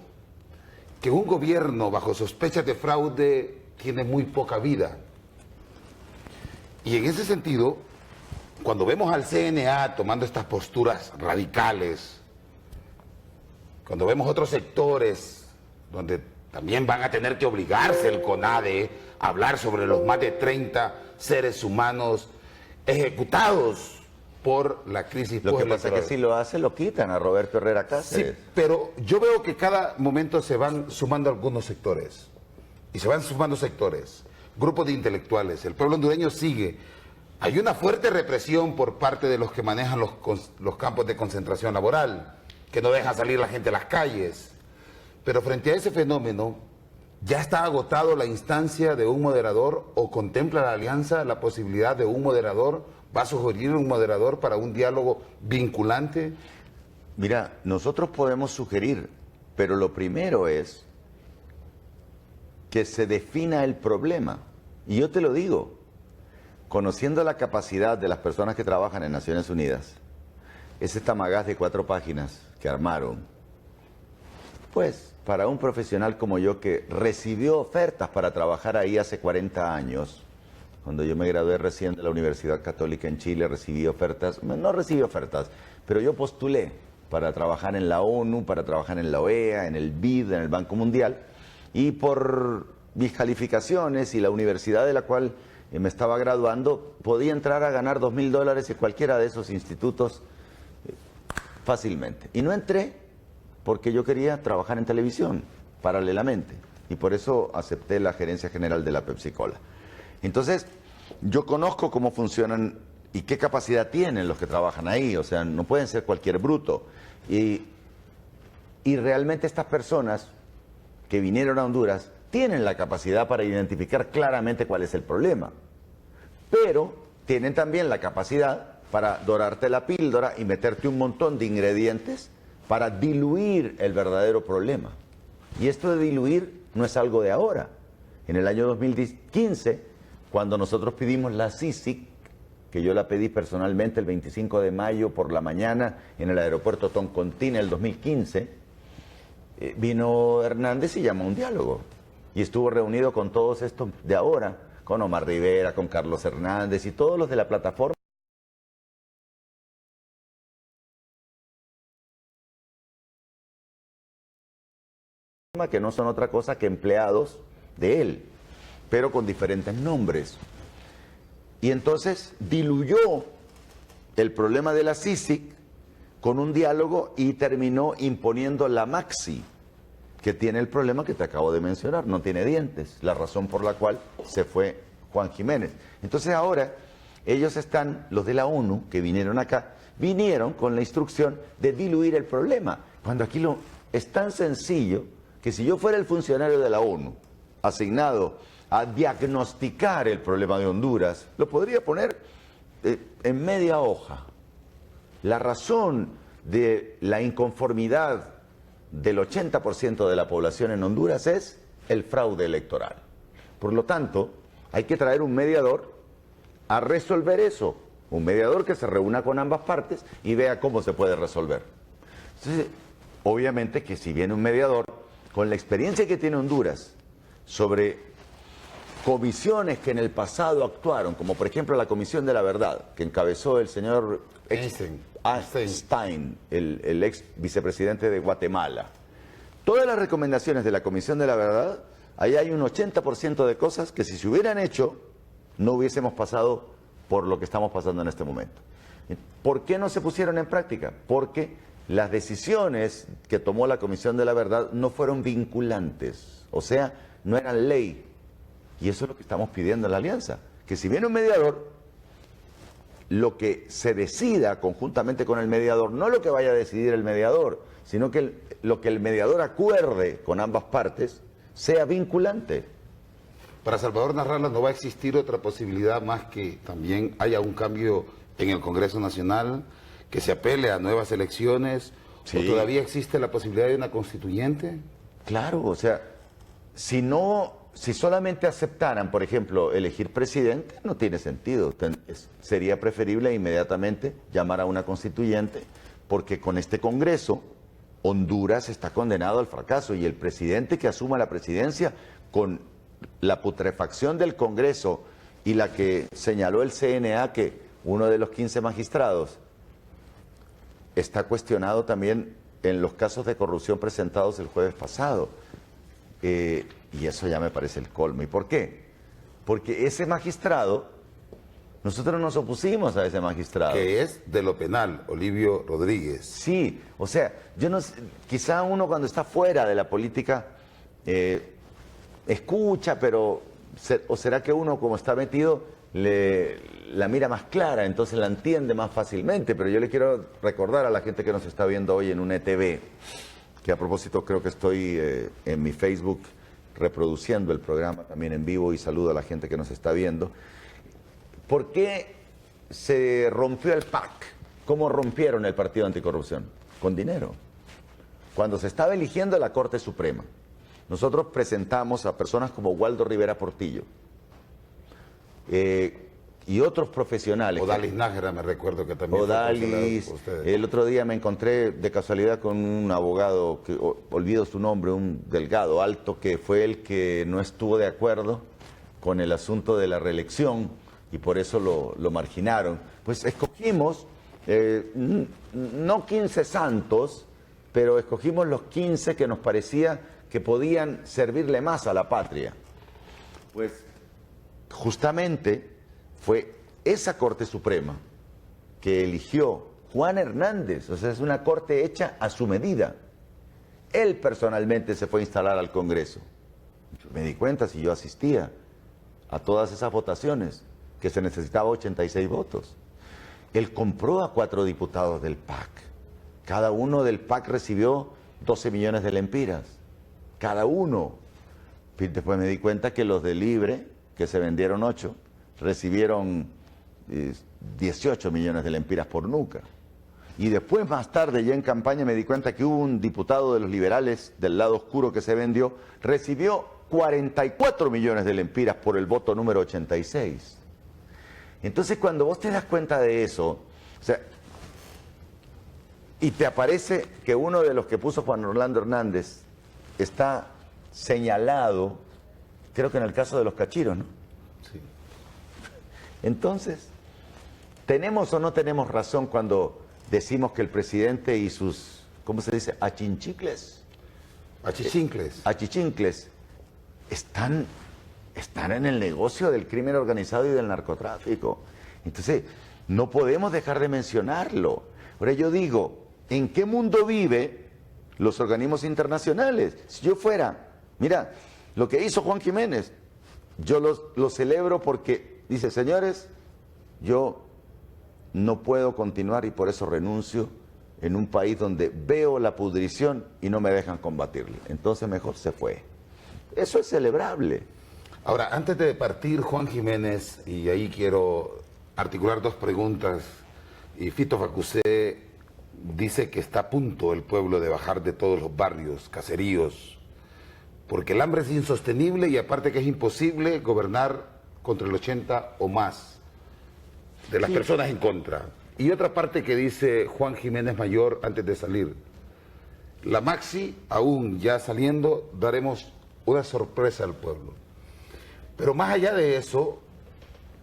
que un gobierno bajo sospechas de fraude tiene muy poca vida. Y en ese sentido, cuando vemos al CNA tomando estas posturas radicales, cuando vemos otros sectores donde también van a tener que obligarse el CONADE a hablar sobre los más de 30 seres humanos ejecutados por la crisis Lo que pasa es que si lo hace, lo quitan a Roberto Herrera Cáceres. Sí, pero yo veo que cada momento se van sumando algunos sectores. Y se van sumando sectores, grupos de intelectuales. El pueblo hondureño sigue. Hay una fuerte represión por parte de los que manejan los campos de concentración laboral, que no dejan salir la gente a las calles. Pero frente a ese fenómeno, ¿ya está agotado la instancia de un moderador o contempla la alianza la posibilidad de un moderador? ¿Va a sugerir un moderador para un diálogo vinculante? Mira, nosotros podemos sugerir, pero lo primero es que se defina el problema. Y yo te lo digo, conociendo la capacidad de las personas que trabajan en Naciones Unidas, ese tamagás de 4 páginas que armaron, pues para un profesional como yo que recibió ofertas para trabajar ahí hace 40 años, cuando yo me gradué recién de la Universidad Católica en Chile, recibí ofertas, no recibí ofertas, pero yo postulé para trabajar en la ONU, para trabajar en la OEA, en el BID, en el Banco Mundial, y por mis calificaciones y la universidad de la cual me estaba graduando, podía entrar a ganar $2.000 en cualquiera de esos institutos fácilmente. Y no entré porque yo quería trabajar en televisión paralelamente. Y por eso acepté la gerencia general de la Pepsi-Cola. Entonces, yo conozco cómo funcionan y qué capacidad tienen los que trabajan ahí. O sea, no pueden ser cualquier bruto. Y realmente estas personas que vinieron a Honduras tienen la capacidad para identificar claramente cuál es el problema. Pero tienen también la capacidad para dorarte la píldora y meterte un montón de ingredientes para diluir el verdadero problema. Y esto de diluir no es algo de ahora. En el año 2015, cuando nosotros pedimos la CICIG, que yo la pedí personalmente el 25 de mayo por la mañana en el aeropuerto Toncontín en el 2015, vino Hernández y llamó a un diálogo. Y estuvo reunido con todos estos de ahora, con Omar Rivera, con Carlos Hernández y todos los de la plataforma, que no son otra cosa que empleados de él, pero con diferentes nombres. Y entonces diluyó el problema de la CICIG con un diálogo y terminó imponiendo la Maxi, que tiene el problema que te acabo de mencionar, no tiene dientes, la razón por la cual se fue Juan Jiménez. Entonces ahora ellos están, los de la ONU que vinieron acá, vinieron con la instrucción de diluir el problema, cuando aquí es tan sencillo que si yo fuera el funcionario de la ONU asignado a diagnosticar el problema de Honduras, lo podría poner en media hoja. La razón de la inconformidad del 80% de la población en Honduras es el fraude electoral. Por lo tanto, hay que traer un mediador a resolver eso. Un mediador que se reúna con ambas partes y vea cómo se puede resolver. Entonces, obviamente que si viene un mediador, con la experiencia que tiene Honduras sobre comisiones que en el pasado actuaron, como por ejemplo la Comisión de la Verdad, que encabezó el señor Einstein, el ex vicepresidente de Guatemala. Todas las recomendaciones de la Comisión de la Verdad, ahí hay un 80% de cosas que si se hubieran hecho, no hubiésemos pasado por lo que estamos pasando en este momento. ¿Por qué no se pusieron en práctica? Porque las decisiones que tomó la Comisión de la Verdad no fueron vinculantes, o sea, no eran ley. Y eso es lo que estamos pidiendo en la alianza, que si viene un mediador, lo que se decida conjuntamente con el mediador, no lo que vaya a decidir el mediador, sino que lo que el mediador acuerde con ambas partes sea vinculante. Para Salvador Narrala no va a existir otra posibilidad más que también haya un cambio en el Congreso Nacional, que se apele a nuevas elecciones, sí. ¿O todavía existe la posibilidad de una constituyente? Claro, o sea, si solamente aceptaran, por ejemplo, elegir presidente, no tiene sentido. Sería preferible inmediatamente llamar a una constituyente, porque con este Congreso, Honduras está condenado al fracaso y el presidente que asuma la presidencia con la putrefacción del Congreso y la que señaló el CNA, que uno de los 15 magistrados está cuestionado también en los casos de corrupción presentados el jueves pasado. Y eso ya me parece el colmo. ¿Y por qué? Porque ese magistrado, nosotros nos opusimos a ese magistrado. Que es de lo penal, Olivio Rodríguez. Sí, o sea, yo no sé, quizá uno cuando está fuera de la política escucha, pero o será que uno como está metido la mira más clara, entonces la entiende más fácilmente. Pero yo le quiero recordar a la gente que nos está viendo hoy en un ETV, que a propósito creo que estoy en mi Facebook reproduciendo el programa también en vivo, y saludo a la gente que nos está viendo. ¿Por qué se rompió el PAC? ¿Cómo rompieron el Partido Anticorrupción? Con dinero. Cuando se estaba eligiendo la Corte Suprema, nosotros presentamos a personas como Waldo Rivera Portillo y otros profesionales. Odalis Nájera, me recuerdo que también. Odalis, el otro día me encontré de casualidad con un abogado, que olvido su nombre, un delgado, alto, que fue el que no estuvo de acuerdo con el asunto de la reelección y por eso lo marginaron. Pues escogimos, no 15 santos, pero escogimos los 15 que nos parecía que podían servirle más a la patria. Pues justamente fue esa Corte Suprema que eligió Juan Hernández, o sea, es una corte hecha a su medida. Él personalmente se fue a instalar al Congreso. Me di cuenta, si yo asistía a todas esas votaciones, que se necesitaba 86 votos. Él compró a 4 diputados del PAC. Cada uno del PAC recibió 12 millones de lempiras. Cada uno. Después me di cuenta que los de Libre, que se vendieron 8, recibieron 18 millones de lempiras por nuca. Y después, más tarde, ya en campaña, me di cuenta que hubo un diputado de los liberales del lado oscuro que se vendió, recibió 44 millones de lempiras por el voto número 86. Entonces, cuando vos te das cuenta de eso, o sea, y te aparece que uno de los que puso Juan Orlando Hernández está señalado, creo que en el caso de los cachiros, ¿no? Sí. Entonces, ¿tenemos o no tenemos razón cuando decimos que el presidente y sus, ¿cómo se dice? Achinchicles. Achichincles. Achichincles están en el negocio del crimen organizado y del narcotráfico. Entonces, no podemos dejar de mencionarlo. Ahora yo digo, ¿en qué mundo vive los organismos internacionales? Si yo fuera, mira, lo que hizo Juan Jiménez, yo lo celebro porque dice, señores, yo no puedo continuar y por eso renuncio en un país donde veo la pudrición y no me dejan combatirla. Entonces mejor se fue. Eso es celebrable. Ahora, antes de partir, Juan Jiménez, y ahí quiero articular 2 preguntas, y Fito Facusé dice que está a punto el pueblo de bajar de todos los barrios, caseríos, porque el hambre es insostenible y aparte que es imposible gobernar contra el 80 o más de las personas en contra. Y otra parte que dice Juan Jiménez Mayor antes de salir, la Maxi, aún ya saliendo, daremos una sorpresa al pueblo. Pero más allá de eso,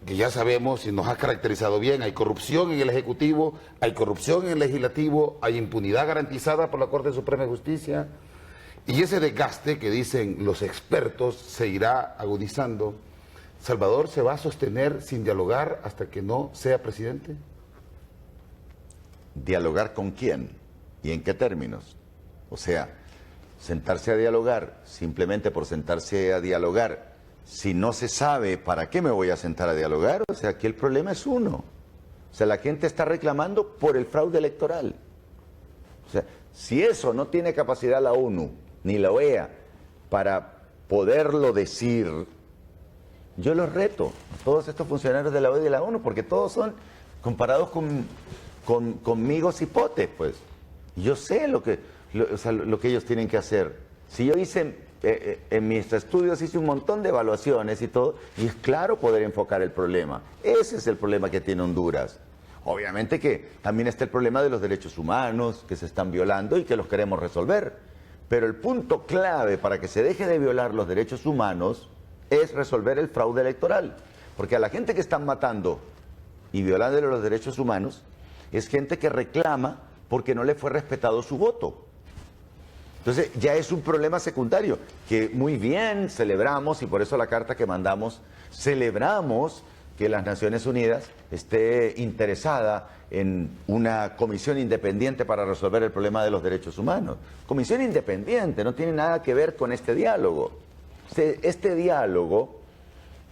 que ya sabemos y nos ha caracterizado bien, hay corrupción en el Ejecutivo, hay corrupción en el Legislativo, hay impunidad garantizada por la Corte Suprema de Justicia, y ese desgaste que dicen los expertos se irá agudizando. ¿Salvador se va a sostener sin dialogar hasta que no sea presidente? ¿Dialogar con quién? ¿Y en qué términos? O sea, sentarse a dialogar simplemente por sentarse a dialogar, si no se sabe para qué me voy a sentar a dialogar, o sea, aquí el problema es uno. O sea, la gente está reclamando por el fraude electoral. O sea, si eso no tiene capacidad la ONU ni la OEA para poderlo decir, yo los reto a todos estos funcionarios de la OEA y de la ONU, porque todos son comparados conmigo cipotes, pues. Yo sé lo que ellos tienen que hacer. Si yo hice, en mis estudios hice un montón de evaluaciones y todo, y es claro poder enfocar el problema. Ese es el problema que tiene Honduras. Obviamente que también está el problema de los derechos humanos que se están violando y que los queremos resolver. Pero el punto clave para que se deje de violar los derechos humanos es resolver el fraude electoral. Porque a la gente que están matando y violando los derechos humanos es gente que reclama porque no le fue respetado su voto. Entonces ya es un problema secundario que muy bien celebramos, y por eso la carta que mandamos, celebramos que las Naciones Unidas esté interesada en una comisión independiente para resolver el problema de los derechos humanos. Comisión independiente, no tiene nada que ver con este diálogo. Este diálogo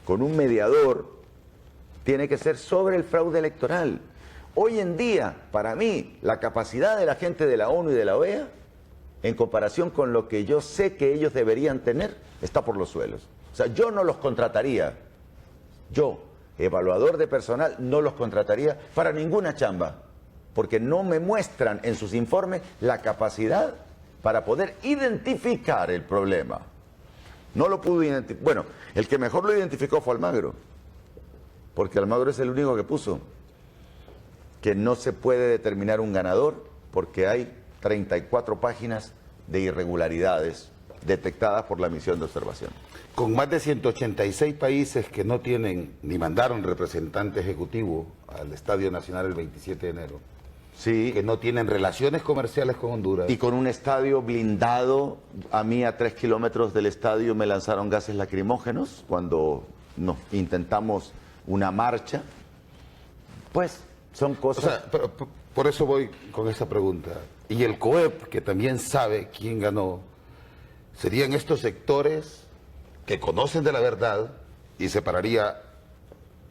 con un mediador tiene que ser sobre el fraude electoral. Hoy en día, para mí, la capacidad de la gente de la ONU y de la OEA, en comparación con lo que yo sé que ellos deberían tener, está por los suelos. O sea, yo no los contrataría. Yo, evaluador de personal, no los contrataría para ninguna chamba, porque no me muestran en sus informes la capacidad para poder identificar el problema. No lo pudo identificar. Bueno, el que mejor lo identificó fue Almagro, porque Almagro es el único que puso que no se puede determinar un ganador porque hay 34 páginas de irregularidades detectadas por la misión de observación. Con más de 186 países que no tienen ni mandaron representante ejecutivo al Estadio Nacional el 27 de enero, Sí. que no tienen relaciones comerciales con Honduras. Y con un estadio blindado, a mí a 3 kilómetros del estadio me lanzaron gases lacrimógenos cuando nos intentamos una marcha. Pues Son O cosas... sea, por eso voy con esa pregunta. Y el COEP, que también sabe quién ganó, serían estos sectores que conocen de la verdad y separaría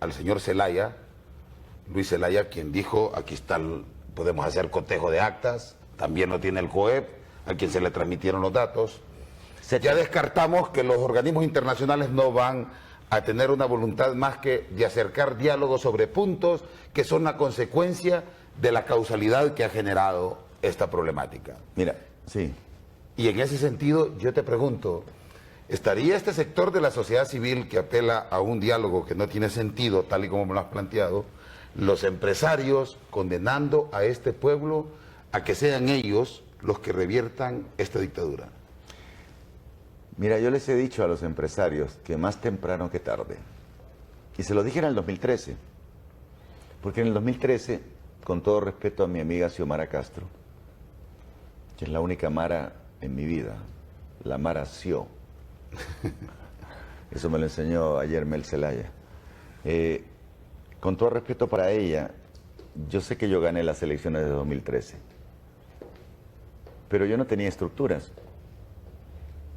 al señor Zelaya, Luis Zelaya, quien dijo, aquí está, podemos hacer cotejo de actas, también lo tiene el COEP, a quien se le transmitieron los datos. Ya descartamos que los organismos internacionales no van a tener una voluntad más que de acercar diálogos sobre puntos que son la consecuencia de la causalidad que ha generado esta problemática. Mira, sí. Y en ese sentido, yo te pregunto, ¿estaría este sector de la sociedad civil que apela a un diálogo que no tiene sentido, tal y como me lo has planteado, los empresarios condenando a este pueblo a que sean ellos los que reviertan esta dictadura? Mira, yo les he dicho a los empresarios que más temprano que tarde, y se lo dije en el 2013, porque en el 2013, con todo respeto a mi amiga Xiomara Castro, que es la única Mara en mi vida, la Mara Xio, eso me lo enseñó ayer Mel Zelaya, con todo respeto para ella, yo sé que yo gané las elecciones de 2013, pero yo no tenía estructuras.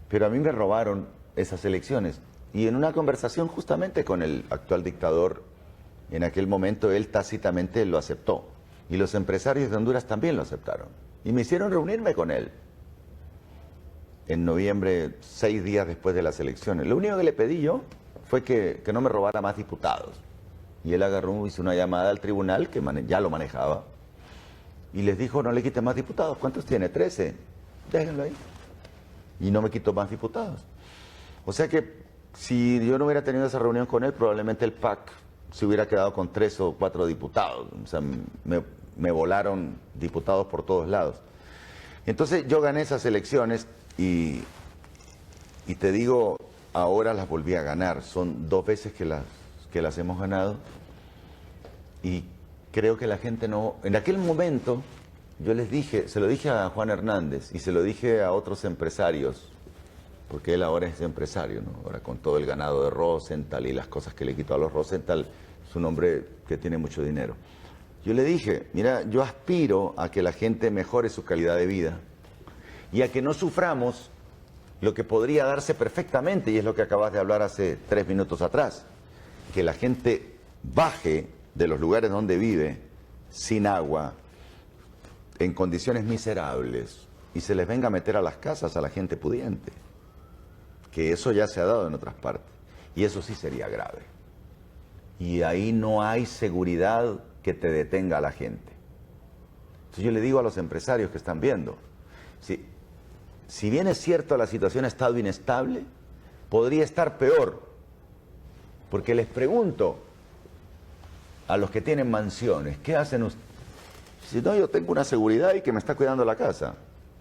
Pero a mí me robaron esas elecciones. Y en una conversación justamente con el actual dictador, en aquel momento él tácitamente lo aceptó. Y los empresarios de Honduras también lo aceptaron. Y me hicieron reunirme con él. En noviembre, 6 días después de las elecciones. Lo único que le pedí yo fue que no me robara más diputados. Y él agarró, hizo una llamada al tribunal, que ya lo manejaba. Y les dijo, no le quite más diputados. ¿Cuántos tiene? 13. Déjenlo ahí. Y no me quitó más diputados. O sea que si yo no hubiera tenido esa reunión con él, probablemente el PAC se hubiera quedado con 3 o 4 diputados. O sea, me volaron diputados por todos lados. Entonces yo gané esas elecciones y te digo, ahora las volví a ganar. Son 2 veces que las hemos ganado. Y creo que la gente no... En aquel momento... Yo les dije, se lo dije a Juan Hernández y se lo dije a otros empresarios, porque él ahora es empresario, ¿no? Ahora con todo el ganado de Rosenthal y las cosas que le quitó a los Rosenthal, es un hombre que tiene mucho dinero. Yo le dije, mira, yo aspiro a que la gente mejore su calidad de vida y a que no suframos lo que podría darse perfectamente, y es lo que acabas de hablar hace 3 minutos atrás, que la gente baje de los lugares donde vive sin agua, en condiciones miserables, y se les venga a meter a las casas a la gente pudiente, que eso ya se ha dado en otras partes, y eso sí sería grave, y ahí no hay seguridad que te detenga a la gente. Entonces yo le digo a los empresarios que están viendo, si bien es cierto la situación ha estado inestable, podría estar peor, porque les pregunto a los que tienen mansiones, ¿qué hacen ustedes? Si no, yo tengo una seguridad y que me está cuidando la casa.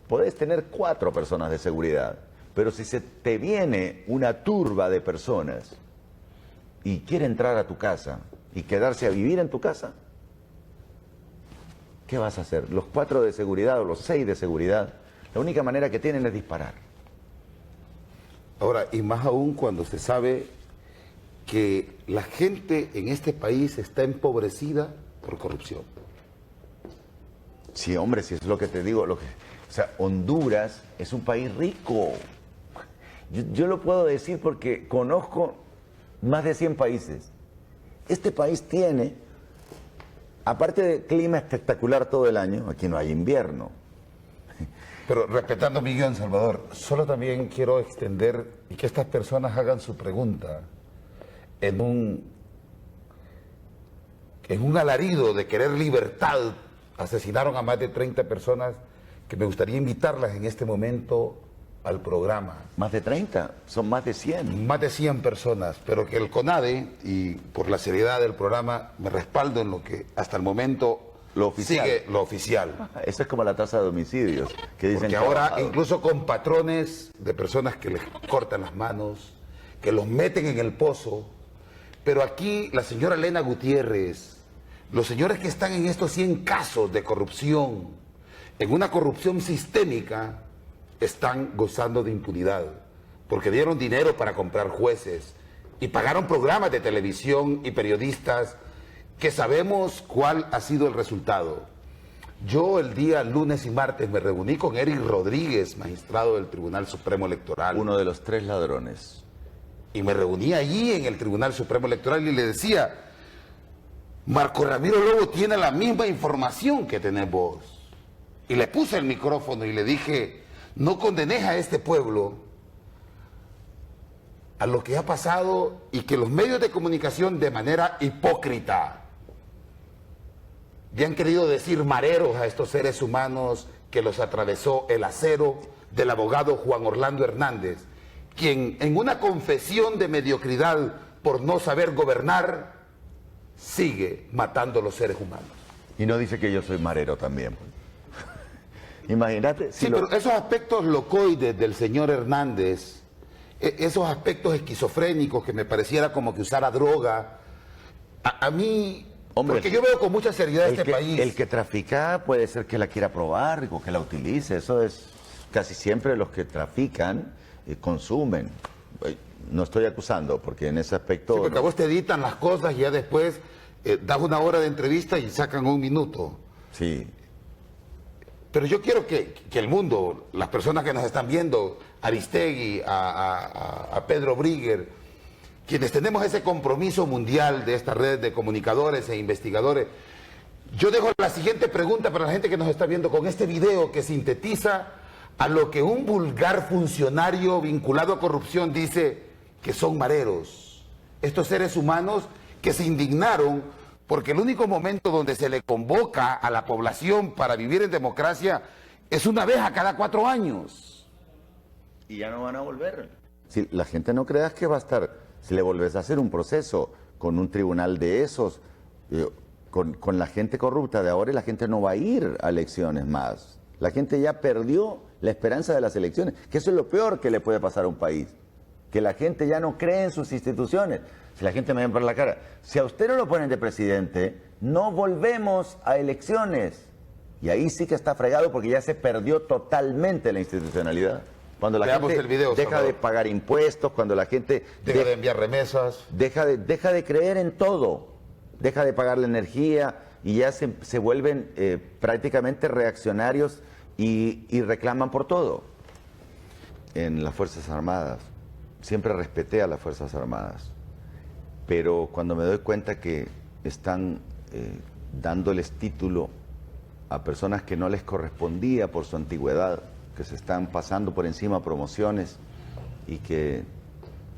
Podés tener 4 personas de seguridad, pero si se te viene una turba de personas y quiere entrar a tu casa y quedarse a vivir en tu casa, ¿qué vas a hacer? Los 4 de seguridad o los 6 de seguridad, la única manera que tienen es disparar. Ahora, y más aún cuando se sabe que la gente en este país está empobrecida por corrupción. Sí, hombre, si es lo que te digo. O sea, Honduras es un país rico. Yo lo puedo decir porque conozco más de 100 países. Este país tiene, aparte de clima espectacular todo el año, aquí no hay invierno. Pero respetando mi guión, Salvador, solo también quiero extender y que estas personas hagan su pregunta en un alarido de querer libertad. Asesinaron a más de 30 personas que me gustaría invitarlas en este momento al programa. ¿Más de 30? Son más de 100. Más de 100 personas, pero que el CONADE, y por la seriedad del programa, me respaldo en lo que hasta el momento lo oficial. Sigue lo oficial. Eso es como la tasa de homicidios, que dicen porque ahora, incluso con patrones de personas que les cortan las manos, que los meten en el pozo, pero aquí la señora Elena Gutiérrez, los señores que están en estos 100 casos de corrupción, en una corrupción sistémica, están gozando de impunidad, porque dieron dinero para comprar jueces y pagaron programas de televisión y periodistas que sabemos cuál ha sido el resultado. Yo el día lunes y martes me reuní con Eric Rodríguez, magistrado del Tribunal Supremo Electoral. Uno de los 3 ladrones. Y me reuní allí en el Tribunal Supremo Electoral y le decía, Marco Ramiro Lobo tiene la misma información que tenés vos. Y le puse el micrófono y le dije, no condenes a este pueblo a lo que ha pasado y que los medios de comunicación de manera hipócrita le han querido decir mareros a estos seres humanos que los atravesó el acero del abogado Juan Orlando Hernández, quien en una confesión de mediocridad por no saber gobernar, sigue matando a los seres humanos. Y no dice que yo soy marero también. Imagínate. Sí, pero esos aspectos locoides del señor Hernández, esos aspectos esquizofrénicos que me pareciera como que usara droga, a mí... Hombre, porque yo veo con mucha seriedad este país. El que trafica puede ser que la quiera probar o que la utilice. Eso es casi siempre los que trafican consumen. No estoy acusando, porque en ese aspecto... Sí, porque a vos te editan las cosas y ya después das una hora de entrevista y sacan 1 minuto. Sí. Pero yo quiero que el mundo, las personas que nos están viendo, Aristegui, a Pedro Brigger, quienes tenemos ese compromiso mundial de esta red de comunicadores e investigadores, yo dejo la siguiente pregunta para la gente que nos está viendo con este video que sintetiza a lo que un vulgar funcionario vinculado a corrupción dice que son mareros. Estos seres humanos que se indignaron porque el único momento donde se le convoca a la población para vivir en democracia es una vez a cada 4 años. Y ya no van a volver. Si la gente no creas que va a estar, si le volvés a hacer un proceso con un tribunal de esos, con la gente corrupta de ahora, la gente no va a ir a elecciones más. La gente ya perdió la esperanza de las elecciones, que eso es lo peor que le puede pasar a un país, que la gente ya no cree en sus instituciones. Si la gente me ve por la cara, si a usted no lo ponen de presidente, no volvemos a elecciones. Y ahí sí que está fregado porque ya se perdió totalmente la institucionalidad. Cuando la gente deja de pagar impuestos, cuando la gente deja de enviar remesas, deja de creer en todo, deja de pagar la energía y ya se vuelven prácticamente reaccionarios y reclaman por todo. En las Fuerzas Armadas, siempre respeté a las Fuerzas Armadas, pero cuando me doy cuenta que están dándoles título a personas que no les correspondía por su antigüedad, que se están pasando por encima promociones y que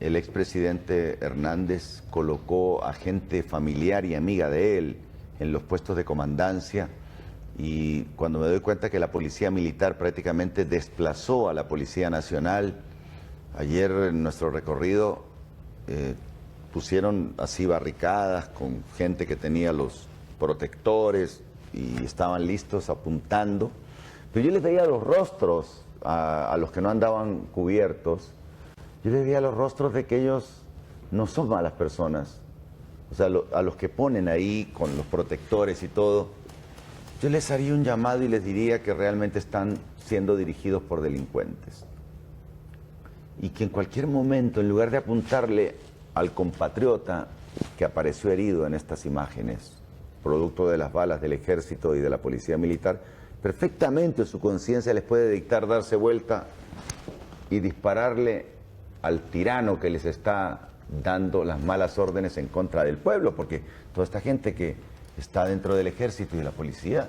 el expresidente Hernández colocó a gente familiar y amiga de él en los puestos de comandancia, y cuando me doy cuenta que la policía militar prácticamente desplazó a la Policía Nacional, ayer en nuestro recorrido pusieron así barricadas con gente que tenía los protectores y estaban listos apuntando. Pero yo les veía los rostros a los que no andaban cubiertos, yo les veía los rostros de que ellos no son malas personas. O sea, a los que ponen ahí con los protectores y todo, yo les haría un llamado y les diría que realmente están siendo dirigidos por delincuentes. Y que en cualquier momento, en lugar de apuntarle al compatriota que apareció herido en estas imágenes, producto de las balas del ejército y de la policía militar, perfectamente su conciencia les puede dictar darse vuelta y dispararle al tirano que les está dando las malas órdenes en contra del pueblo, porque toda esta gente que está dentro del ejército y de la policía,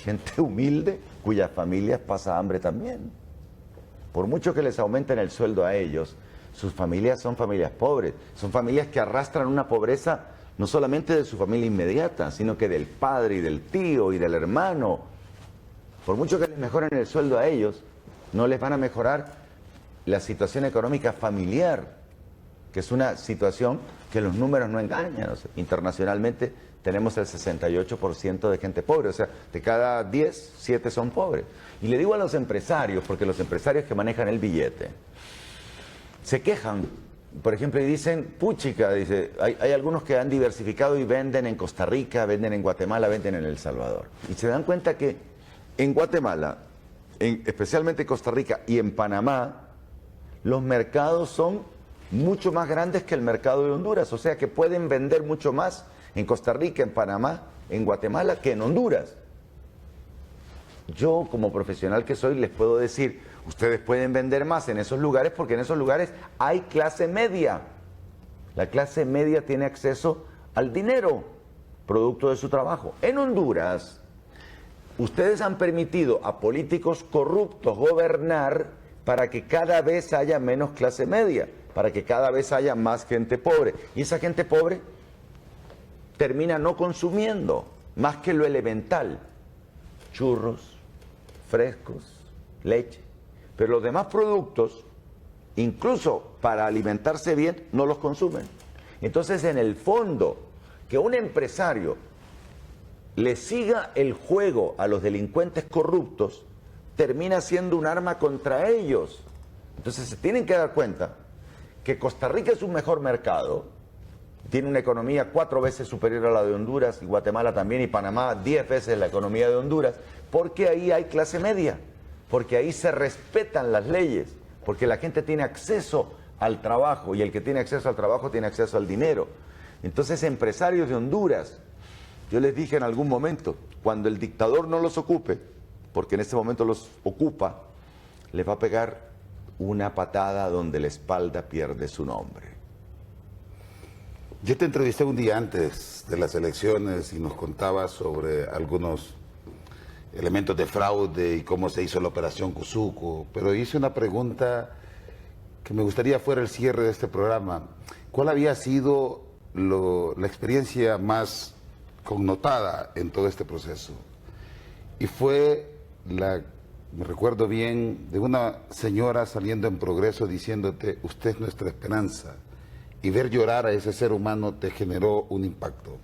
gente humilde cuyas familias pasa hambre también. Por mucho que les aumenten el sueldo a ellos, sus familias son familias pobres, son familias que arrastran una pobreza no solamente de su familia inmediata, sino que del padre y del tío y del hermano. Por mucho que les mejoren el sueldo a ellos, no les van a mejorar la situación económica familiar, que es una situación que los números no engañan. O sea, internacionalmente tenemos el 68% de gente pobre, o sea, de cada 10, 7 son pobres. Y le digo a los empresarios, porque los empresarios que manejan el billete se quejan, por ejemplo, y dicen, puchica, dice, hay algunos que han diversificado y venden en Costa Rica, venden en Guatemala, venden en El Salvador. Y se dan cuenta que en Guatemala, especialmente Costa Rica y en Panamá, los mercados son mucho más grandes que el mercado de Honduras, o sea que pueden vender mucho más en Costa Rica, en Panamá, en Guatemala, que en Honduras. Yo, como profesional que soy, les puedo decir, ustedes pueden vender más en esos lugares porque en esos lugares hay clase media. La clase media tiene acceso al dinero, producto de su trabajo. En Honduras, ustedes han permitido a políticos corruptos gobernar para que cada vez haya menos clase media, para que cada vez haya más gente pobre. Y esa gente pobre termina no consumiendo más que lo elemental: churros, frescos, leche. Pero los demás productos, incluso para alimentarse bien, no los consumen. Entonces, en el fondo, que un empresario le siga el juego a los delincuentes corruptos termina siendo un arma contra ellos. Entonces, se tienen que dar cuenta que Costa Rica es un mejor mercado, tiene una economía 4 veces superior a la de Honduras, y Guatemala también, y Panamá 10 veces la economía de Honduras, porque ahí hay clase media, porque ahí se respetan las leyes, porque la gente tiene acceso al trabajo, y el que tiene acceso al trabajo tiene acceso al dinero. Entonces, empresarios de Honduras, yo les dije en algún momento, cuando el dictador no los ocupe, porque en este momento los ocupa, les va a pegar una patada donde la espalda pierde su nombre. Yo te entrevisté un día antes de las elecciones y nos contabas sobre algunos elementos de fraude y cómo se hizo la operación Cuzuco, pero hice una pregunta que me gustaría fuera el cierre de este programa. ¿Cuál había sido la experiencia más connotada en todo este proceso? Y fue me recuerdo bien, de una señora saliendo en Progreso diciéndote: usted es nuestra esperanza. Y ver llorar a ese ser humano te generó un impacto.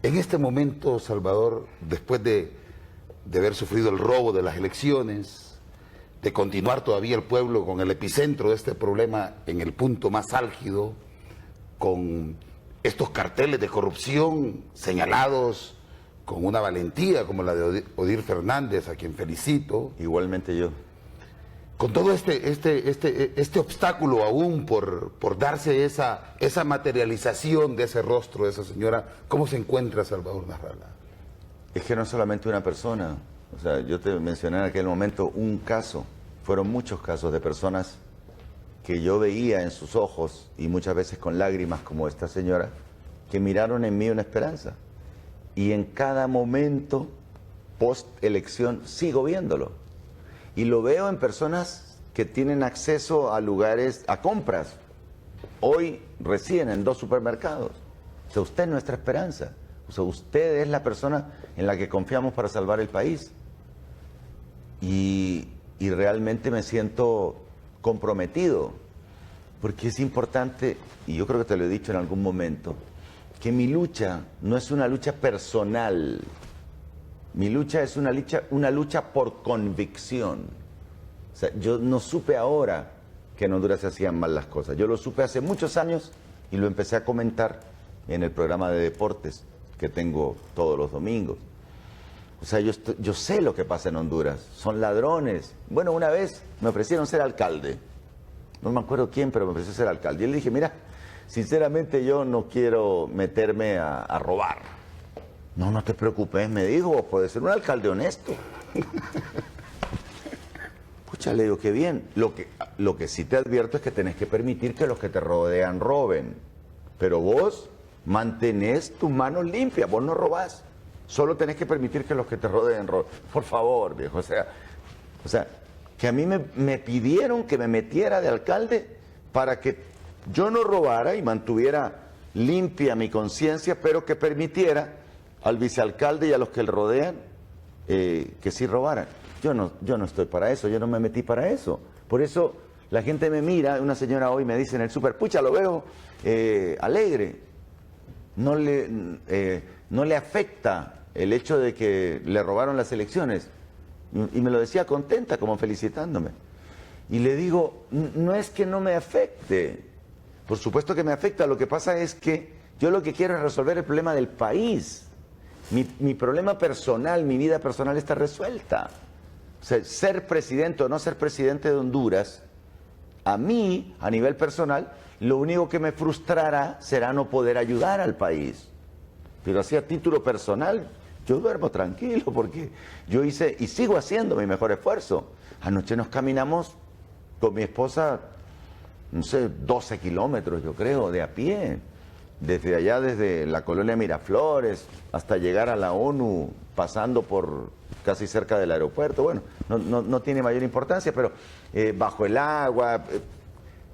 En este momento, Salvador, después de haber sufrido el robo de las elecciones, de continuar todavía el pueblo con el epicentro de este problema en el punto más álgido, con estos carteles de corrupción señalados con una valentía como la de Odir Fernández, a quien felicito. Igualmente yo. Con todo este obstáculo aún por darse esa materialización de ese rostro de esa señora, ¿cómo se encuentra Salvador Narrala? Es que no es solamente una persona. O sea, yo te mencioné en aquel momento un caso. Fueron muchos casos de personas que yo veía en sus ojos, y muchas veces con lágrimas como esta señora, que miraron en mí una esperanza. Y en cada momento, post elección, sigo viéndolo. Y lo veo en personas que tienen acceso a lugares, a compras. Hoy recién en 2 supermercados. O sea, usted es nuestra esperanza. O sea, usted es la persona en la que confiamos para salvar el país. Y realmente me siento comprometido, porque es importante, y yo creo que te lo he dicho en algún momento, que mi lucha no es una lucha personal. Mi lucha es una lucha por convicción. O sea, yo no supe ahora que en Honduras se hacían mal las cosas. Yo lo supe hace muchos años y lo empecé a comentar en el programa de deportes que tengo todos los domingos. O sea, yo sé lo que pasa en Honduras. Son ladrones. Bueno, una vez me ofrecieron ser alcalde. No me acuerdo quién, pero me ofreció ser alcalde. Y le dije: mira, sinceramente yo no quiero meterme a robar. No, no te preocupes, me dijo, vos podés ser un alcalde honesto. Pucha, le digo, qué bien. Lo que sí te advierto es que tenés que permitir que los que te rodean roben. Pero vos mantenés tus manos limpias, vos no robás. Solo tenés que permitir que los que te rodean roben. Por favor, viejo. O sea, que a mí me pidieron que me metiera de alcalde para que yo no robara y mantuviera limpia mi conciencia, pero que permitiera al vicealcalde y a los que le rodean que sí robaran. Yo no estoy para eso, yo no me metí para eso. Por eso la gente me mira, una señora hoy me dice en el súper: pucha, lo veo alegre. No le afecta el hecho de que le robaron las elecciones. Y me lo decía contenta, como felicitándome. Y le digo: no es que no me afecte. Por supuesto que me afecta. Lo que pasa es que yo lo que quiero es resolver el problema del país. Mi problema personal, mi vida personal está resuelta. O sea, ser presidente o no ser presidente de Honduras, a mí, a nivel personal, lo único que me frustrará será no poder ayudar al país. Pero así a título personal, yo duermo tranquilo porque yo hice y sigo haciendo mi mejor esfuerzo. Anoche nos caminamos con mi esposa, no sé, 12 kilómetros yo creo, de a pie. Desde allá, desde la colonia Miraflores, hasta llegar a la ONU, pasando por casi cerca del aeropuerto. Bueno, no tiene mayor importancia, pero bajo el agua.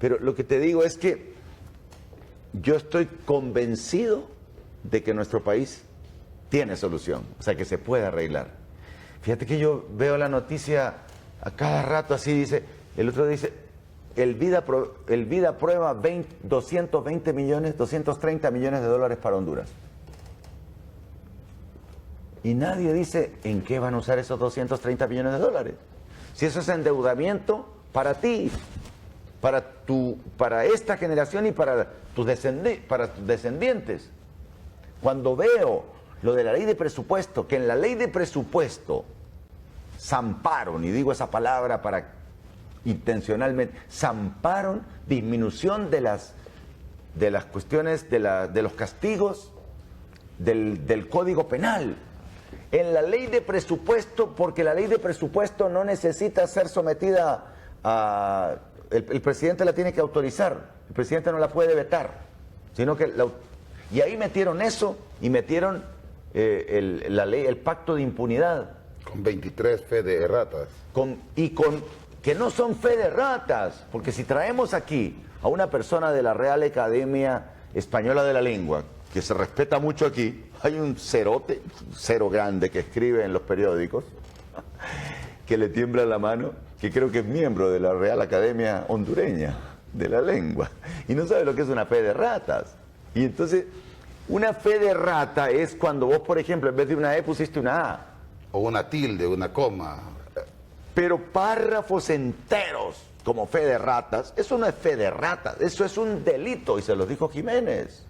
Pero lo que te digo es que yo estoy convencido de que nuestro país tiene solución, o sea, que se puede arreglar. Fíjate que yo veo la noticia a cada rato así, dice, el otro dice, el Vida aprueba 220 millones, 230 millones de dólares para Honduras. Y nadie dice en qué van a usar esos 230 millones de dólares. Si eso es endeudamiento para ti, para esta generación y para tus descendientes. Cuando veo lo de la ley de presupuesto, que en la ley de presupuesto zamparon, y digo esa palabra para intencionalmente, zamparon disminución de las cuestiones de los castigos del Código Penal. En la ley de presupuesto, porque la ley de presupuesto no necesita ser sometida a... El presidente la tiene que autorizar, el presidente no la puede vetar, sino que y ahí metieron eso y metieron la ley, el pacto de impunidad. Con 23 fe de erratas. Que no son fe de ratas, porque si traemos aquí a una persona de la Real Academia Española de la Lengua, que se respeta mucho aquí, hay un cero grande que escribe en los periódicos, que le tiembla la mano, que creo que es miembro de la Real Academia Hondureña de la Lengua, y no sabe lo que es una fe de ratas. Y entonces, una fe de rata es cuando vos, por ejemplo, en vez de una E pusiste una A. O una tilde, una coma. Pero párrafos enteros como fe de ratas, eso no es fe de ratas, eso es un delito, y se los dijo Jiménez.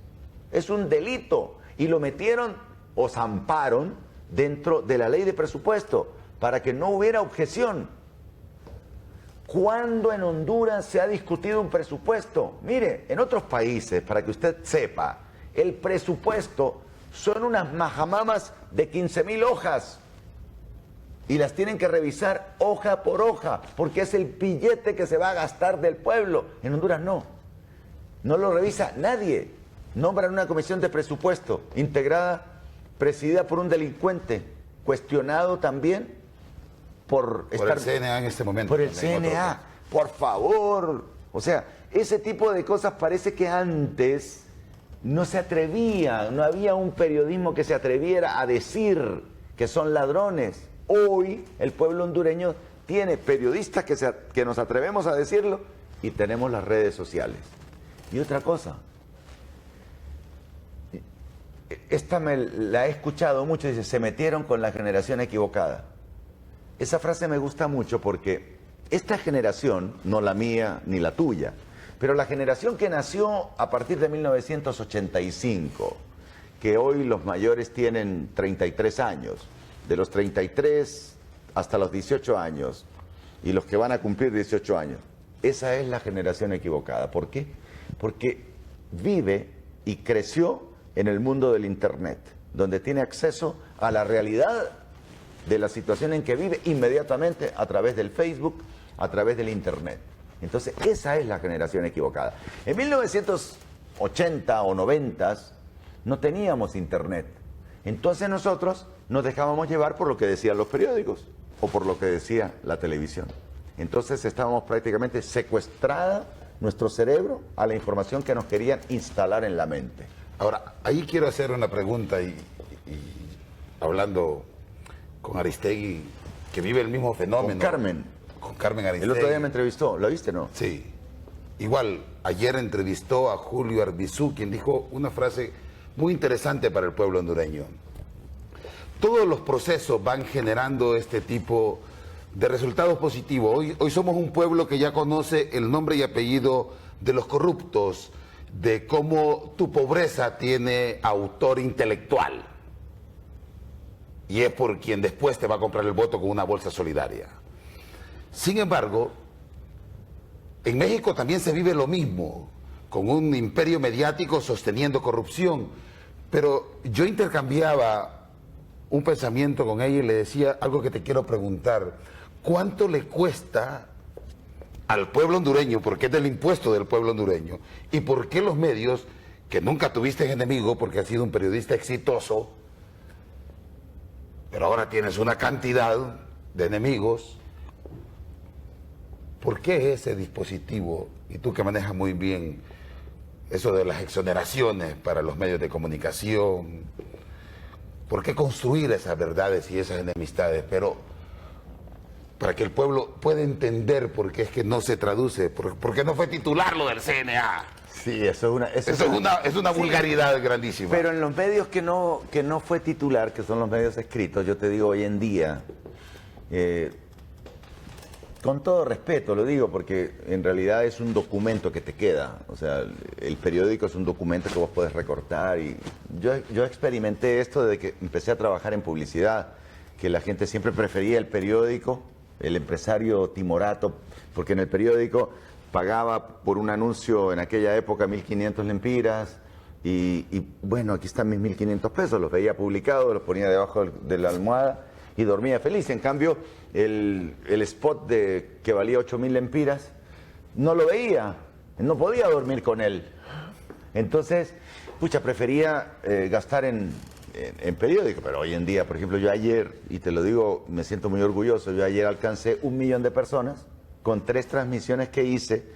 Es un delito. Y lo metieron o zamparon dentro de la ley de presupuesto para que no hubiera objeción. ¿Cuándo en Honduras se ha discutido un presupuesto? Mire, en otros países, para que usted sepa, el presupuesto son unas majamamas de 15.000 hojas y las tienen que revisar hoja por hoja, porque es el billete que se va a gastar del pueblo. En Honduras no lo revisa nadie. Nombran una comisión de presupuesto integrada, presidida por un delincuente, cuestionado también por el CNA en este momento. Por el CNA, por favor. O sea, ese tipo de cosas parece que antes no se atrevía, no había un periodismo que se atreviera a decir que son ladrones. Hoy el pueblo hondureño tiene periodistas que nos atrevemos a decirlo y tenemos las redes sociales. Y otra cosa, esta la he escuchado mucho, dice, se metieron con la generación equivocada. Esa frase me gusta mucho porque esta generación, no la mía ni la tuya, pero la generación que nació a partir de 1985, que hoy los mayores tienen 33 años, de los 33 hasta los 18 años, y los que van a cumplir 18 años, esa es la generación equivocada. ¿Por qué? Porque vive y creció en el mundo del Internet, donde tiene acceso a la realidad de la situación en que vive inmediatamente a través del Facebook, a través del Internet. Entonces, esa es la generación equivocada. En 1980 o 90 no teníamos Internet. Entonces nosotros nos dejábamos llevar por lo que decían los periódicos o por lo que decía la televisión. Entonces estábamos prácticamente secuestrada nuestro cerebro a la información que nos querían instalar en la mente. Ahora, ahí quiero hacer una pregunta y hablando con Aristegui, que vive el mismo fenómeno. Con Carmen Aristegui. El otro día me entrevistó, ¿lo viste, no? Sí. Igual, ayer entrevistó a Julio Arbizú, quien dijo una frase muy interesante para el pueblo hondureño. Todos los procesos van generando este tipo de resultados positivos. Hoy somos un pueblo que ya conoce el nombre y apellido de los corruptos, de cómo tu pobreza tiene autor intelectual. Y es por quien después te va a comprar el voto con una bolsa solidaria. Sin embargo, en México también se vive lo mismo, con un imperio mediático sosteniendo corrupción. Pero yo intercambiaba un pensamiento con ella y le decía algo que te quiero preguntar. ¿Cuánto le cuesta al pueblo hondureño, porque es del impuesto del pueblo hondureño, y por qué los medios, que nunca tuviste enemigo porque has sido un periodista exitoso, pero ahora tienes una cantidad de enemigos, ¿por qué ese dispositivo, y tú que manejas muy bien eso de las exoneraciones para los medios de comunicación, por qué construir esas verdades y esas enemistades? Pero para que el pueblo pueda entender por qué es que no se traduce, por qué no fue titular lo del CNA. Sí, eso Es una vulgaridad grandísima. Pero en los medios que no fue titular, que son los medios escritos, yo te digo hoy en día, con todo respeto lo digo, porque en realidad es un documento que te queda. O sea, el periódico es un documento que vos podés recortar. Y yo experimenté esto desde que empecé a trabajar en publicidad, que la gente siempre prefería el periódico, el empresario timorato, porque en el periódico pagaba por un anuncio en aquella época 1.500 lempiras y bueno, aquí están mis 1.500 pesos, los veía publicados, los ponía debajo de la almohada y dormía feliz. En cambio, el spot que valía 8.000 lempiras, no lo veía, no podía dormir con él. Entonces, pucha, prefería gastar en periódico, pero hoy en día, por ejemplo, yo ayer, y te lo digo, me siento muy orgulloso, yo ayer alcancé 1 millón de personas con 3 transmisiones que hice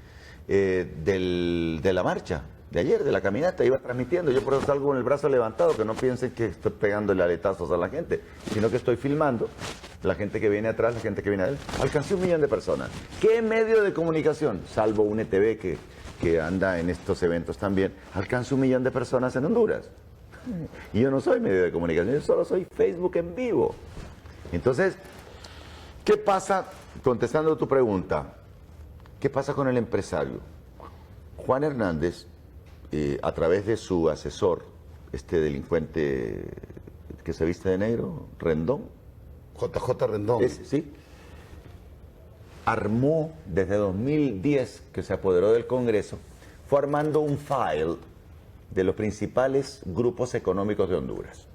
de la marcha, de ayer, de la caminata, iba transmitiendo, yo por eso salgo con el brazo levantado, que no piensen que estoy pegándole aletazos a la gente, sino que estoy filmando la gente que viene atrás, la gente que viene adelante. Alcancé 1 millón de personas. ¿Qué medio de comunicación, salvo UNETV que anda en estos eventos también, alcanza 1 millón de personas en Honduras? Y yo no soy medio de comunicación, yo solo soy Facebook en vivo. Entonces, ¿qué pasa? Contestando tu pregunta, ¿qué pasa con el empresario? Juan Hernández, a través de su asesor, este delincuente que se viste de negro, Rendón. JJ Rendón. Sí. Armó desde 2010, que se apoderó del Congreso, fue armando un file de los principales grupos económicos de Honduras.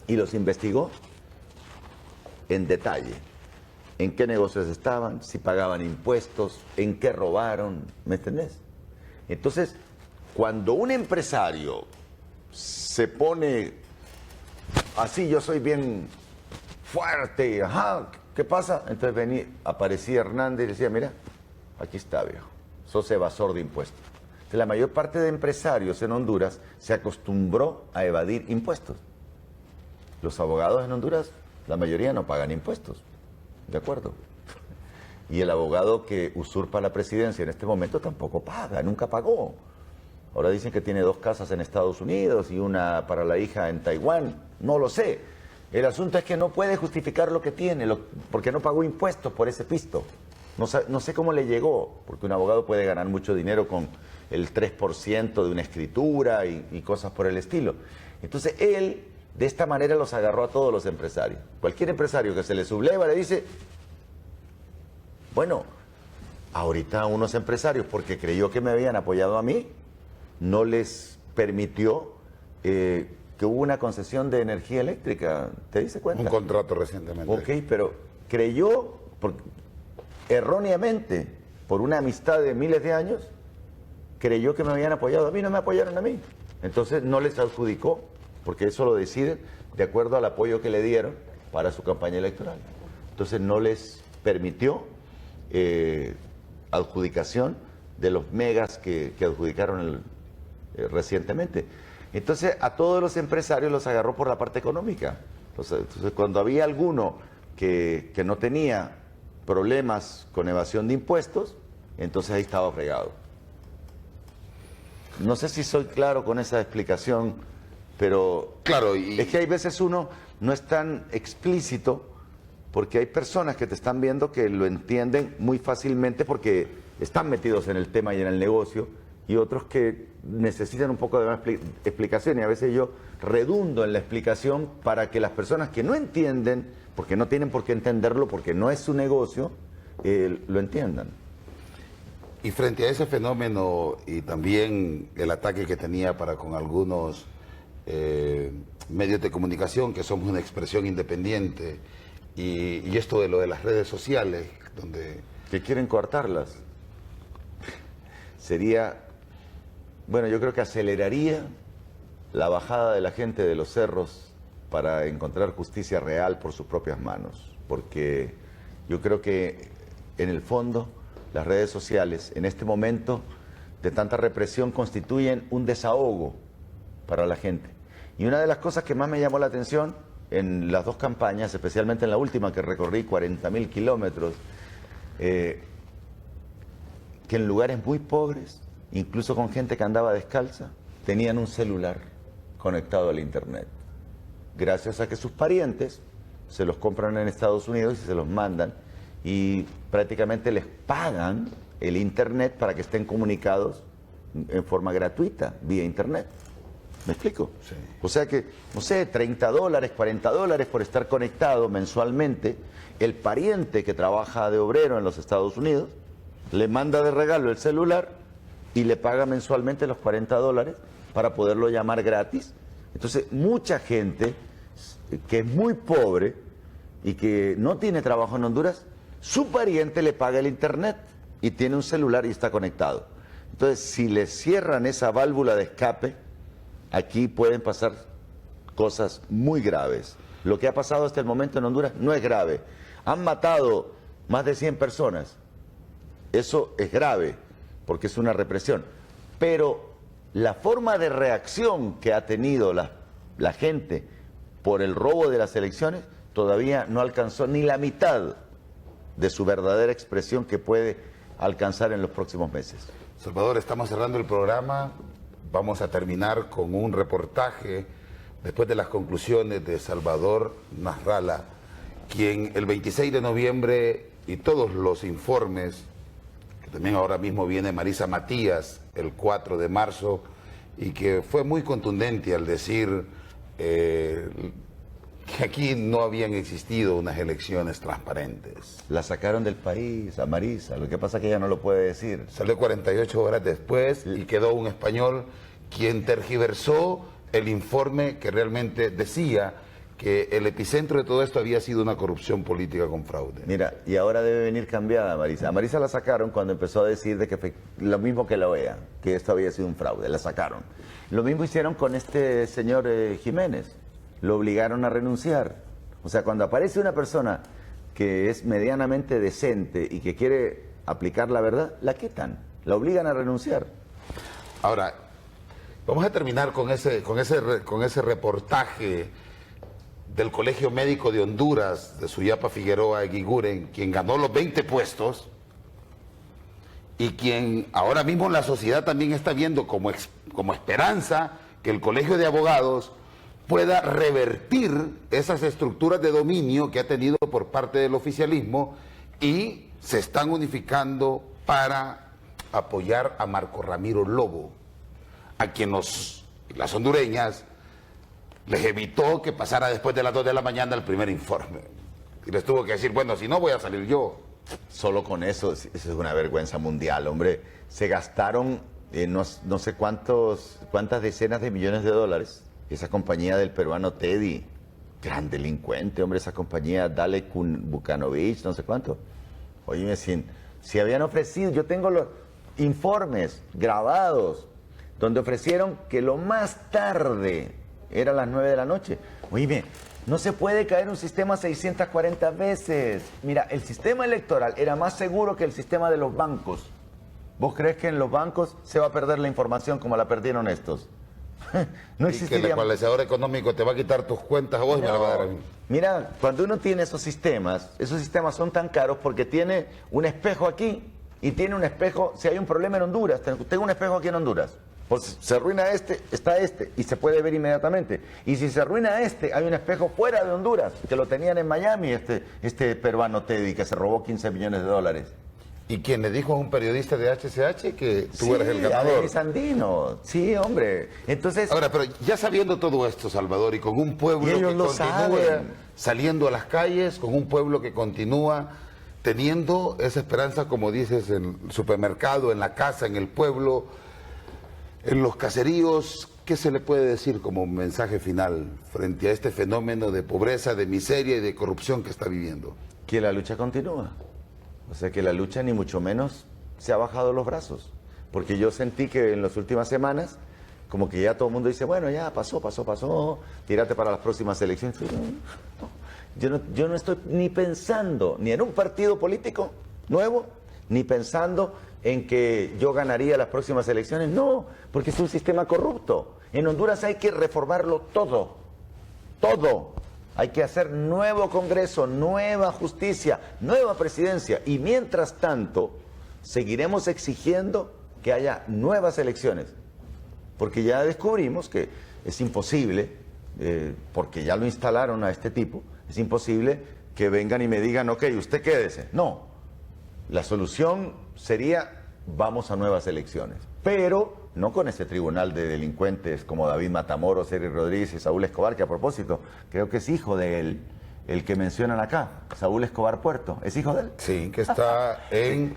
Y los investigó en detalle. En qué negocios estaban, si pagaban impuestos, en qué robaron, ¿me entendés? Entonces, cuando un empresario se pone así, yo soy bien fuerte, ajá, ¿qué pasa? Entonces aparecía Hernández y decía, mira, aquí está, viejo, sos evasor de impuestos. Entonces, la mayor parte de empresarios en Honduras se acostumbró a evadir impuestos. Los abogados en Honduras, la mayoría no pagan impuestos. ¿De acuerdo? Y el abogado que usurpa la presidencia en este momento tampoco paga, nunca pagó. Ahora dicen que tiene 2 casas en Estados Unidos y una para la hija en Taiwán. No lo sé. El asunto es que no puede justificar lo que tiene, porque no pagó impuestos por ese pisto. No sé cómo le llegó, porque un abogado puede ganar mucho dinero con el 3% de una escritura y cosas por el estilo. Entonces él, de esta manera, los agarró a todos los empresarios. Cualquier empresario que se le subleva le dice, bueno, ahorita a unos empresarios, porque creyó que me habían apoyado a mí, no les permitió que hubo una concesión de energía eléctrica. ¿Te diste cuenta? Un contrato recientemente. Ok, pero creyó erróneamente, por una amistad de miles de años, creyó que me habían apoyado a mí, no me apoyaron a mí. Entonces no les adjudicó, porque eso lo deciden de acuerdo al apoyo que le dieron para su campaña electoral. Entonces no les permitió adjudicación de los megas que adjudicaron recientemente. Entonces a todos los empresarios los agarró por la parte económica. Entonces cuando había alguno que no tenía problemas con evasión de impuestos, entonces ahí estaba fregado. No sé si soy claro con esa explicación, pero claro, es que hay veces uno no es tan explícito porque hay personas que te están viendo que lo entienden muy fácilmente porque están metidos en el tema y en el negocio, y otros que necesitan un poco de más explicación, y a veces yo redundo en la explicación para que las personas que no entienden, porque no tienen por qué entenderlo, porque no es su negocio, lo entiendan. Y frente a ese fenómeno y también el ataque que tenía para con algunos medios de comunicación que somos una expresión independiente y esto de lo de las redes sociales, donde... Que quieren cortarlas. Sería, bueno, yo creo que aceleraría la bajada de la gente de los cerros para encontrar justicia real por sus propias manos, porque yo creo que en el fondo las redes sociales en este momento de tanta represión constituyen un desahogo para la gente. Y una de las cosas que más me llamó la atención en las dos campañas, especialmente en la última que recorrí 40.000 kilómetros, que en lugares muy pobres, incluso con gente que andaba descalza, tenían un celular conectado al internet, gracias a que sus parientes se los compran en Estados Unidos y se los mandan y prácticamente les pagan el internet para que estén comunicados en forma gratuita vía internet. ¿Me explico? Sí. O sea que, no sé, $30, $40 por estar conectado mensualmente. El pariente que trabaja de obrero en los Estados Unidos le manda de regalo el celular y le paga mensualmente los $40 para poderlo llamar gratis. Entonces, mucha gente que es muy pobre y que no tiene trabajo en Honduras, su pariente le paga el internet y tiene un celular y está conectado. Entonces, si le cierran esa válvula de escape, aquí pueden pasar cosas muy graves. Lo que ha pasado hasta el momento en Honduras no es grave. Han matado más de 100 personas. Eso es grave, porque es una represión. Pero la forma de reacción que ha tenido la gente por el robo de las elecciones todavía no alcanzó ni la mitad de su verdadera expresión que puede alcanzar en los próximos meses. Salvador, estamos cerrando el programa. Vamos a terminar con un reportaje después de las conclusiones de Salvador Nasralla, quien el 26 de noviembre y todos los informes, que también ahora mismo viene Marisa Matías el 4 de marzo, y que fue muy contundente al decir que aquí no habían existido unas elecciones transparentes. La sacaron del país a Marisa, lo que pasa es que ella no lo puede decir. Salió 48 horas después y quedó un español quien tergiversó el informe que realmente decía que el epicentro de todo esto había sido una corrupción política con fraude. Mira, y ahora debe venir cambiada a Marisa. A Marisa la sacaron cuando empezó a decir de que lo mismo que la OEA, que esto había sido un fraude, la sacaron. Lo mismo hicieron con este señor Jiménez, lo obligaron a renunciar. O sea, cuando aparece una persona que es medianamente decente y que quiere aplicar la verdad, la quitan, la obligan a renunciar. Ahora, vamos a terminar con ese reportaje del Colegio Médico de Honduras, de Suyapa Figueroa Eguiguren, quien ganó los 20 puestos y quien ahora mismo la sociedad también está viendo como esperanza que el Colegio de Abogados pueda revertir esas estructuras de dominio que ha tenido por parte del oficialismo y se están unificando para apoyar a Marco Ramiro Lobo, a quien las hondureñas les evitó que pasara después de las 2 de la mañana el primer informe. Y les tuvo que decir, bueno, si no voy a salir yo. Solo con eso es una vergüenza mundial, hombre. Se gastaron no sé cuántas decenas de millones de dólares. Esa compañía del peruano Teddy, gran delincuente, hombre, esa compañía Dale Bukanovic, no sé cuánto. Oye, si habían ofrecido, yo tengo los informes grabados, donde ofrecieron que lo más tarde era las 9 de la noche. Oye, no se puede caer un sistema 640 veces. Mira, el sistema electoral era más seguro que el sistema de los bancos. ¿Vos crees que en los bancos se va a perder la información como la perdieron estos? No existiría. Y que el ecualizador económico te va a quitar tus cuentas a vos y me la va a dar a mí. Mira, cuando uno tiene esos sistemas son tan caros porque tiene un espejo aquí y tiene un espejo, si hay un problema en Honduras, tengo un espejo aquí en Honduras. Pues se arruina está y se puede ver inmediatamente. Y si se arruina hay un espejo fuera de Honduras, que lo tenían en Miami, este peruano Teddy, que se robó 15 millones de dólares. Y quien le dijo a un periodista de HCH que tú eres el ganador. Sí, Andino. Sí, hombre. Entonces... Ahora, pero ya sabiendo todo esto, Salvador, y con un pueblo que continúa saliendo a las calles, con un pueblo que continúa teniendo esa esperanza, como dices, en el supermercado, en la casa, en el pueblo, en los caseríos, ¿Qué se le puede decir como mensaje final frente a este fenómeno de pobreza, de miseria y de corrupción que está viviendo? Que la lucha continúa. O sea, que la lucha ni mucho menos se ha bajado los brazos. Porque yo sentí que en las últimas semanas, como que ya todo el mundo dice, bueno, ya pasó, tírate para las próximas elecciones. Yo no estoy ni pensando ni en un partido político nuevo, ni pensando en que yo ganaría las próximas elecciones. No, porque es un sistema corrupto. En Honduras hay que reformarlo todo, todo. Hay que hacer nuevo Congreso, nueva justicia, nueva presidencia. Y mientras tanto, seguiremos exigiendo que haya nuevas elecciones. Porque ya descubrimos que es imposible, porque ya lo instalaron a este tipo, es imposible que vengan y me digan, ok, usted quédese. No, la solución sería, vamos a nuevas elecciones. Pero no con ese tribunal de delincuentes como David Matamoros, Eric Rodríguez y Saúl Escobar, que a propósito, creo que es hijo de él, el que mencionan acá, Saúl Escobar Puerto, ¿es hijo de él? Sí, que está en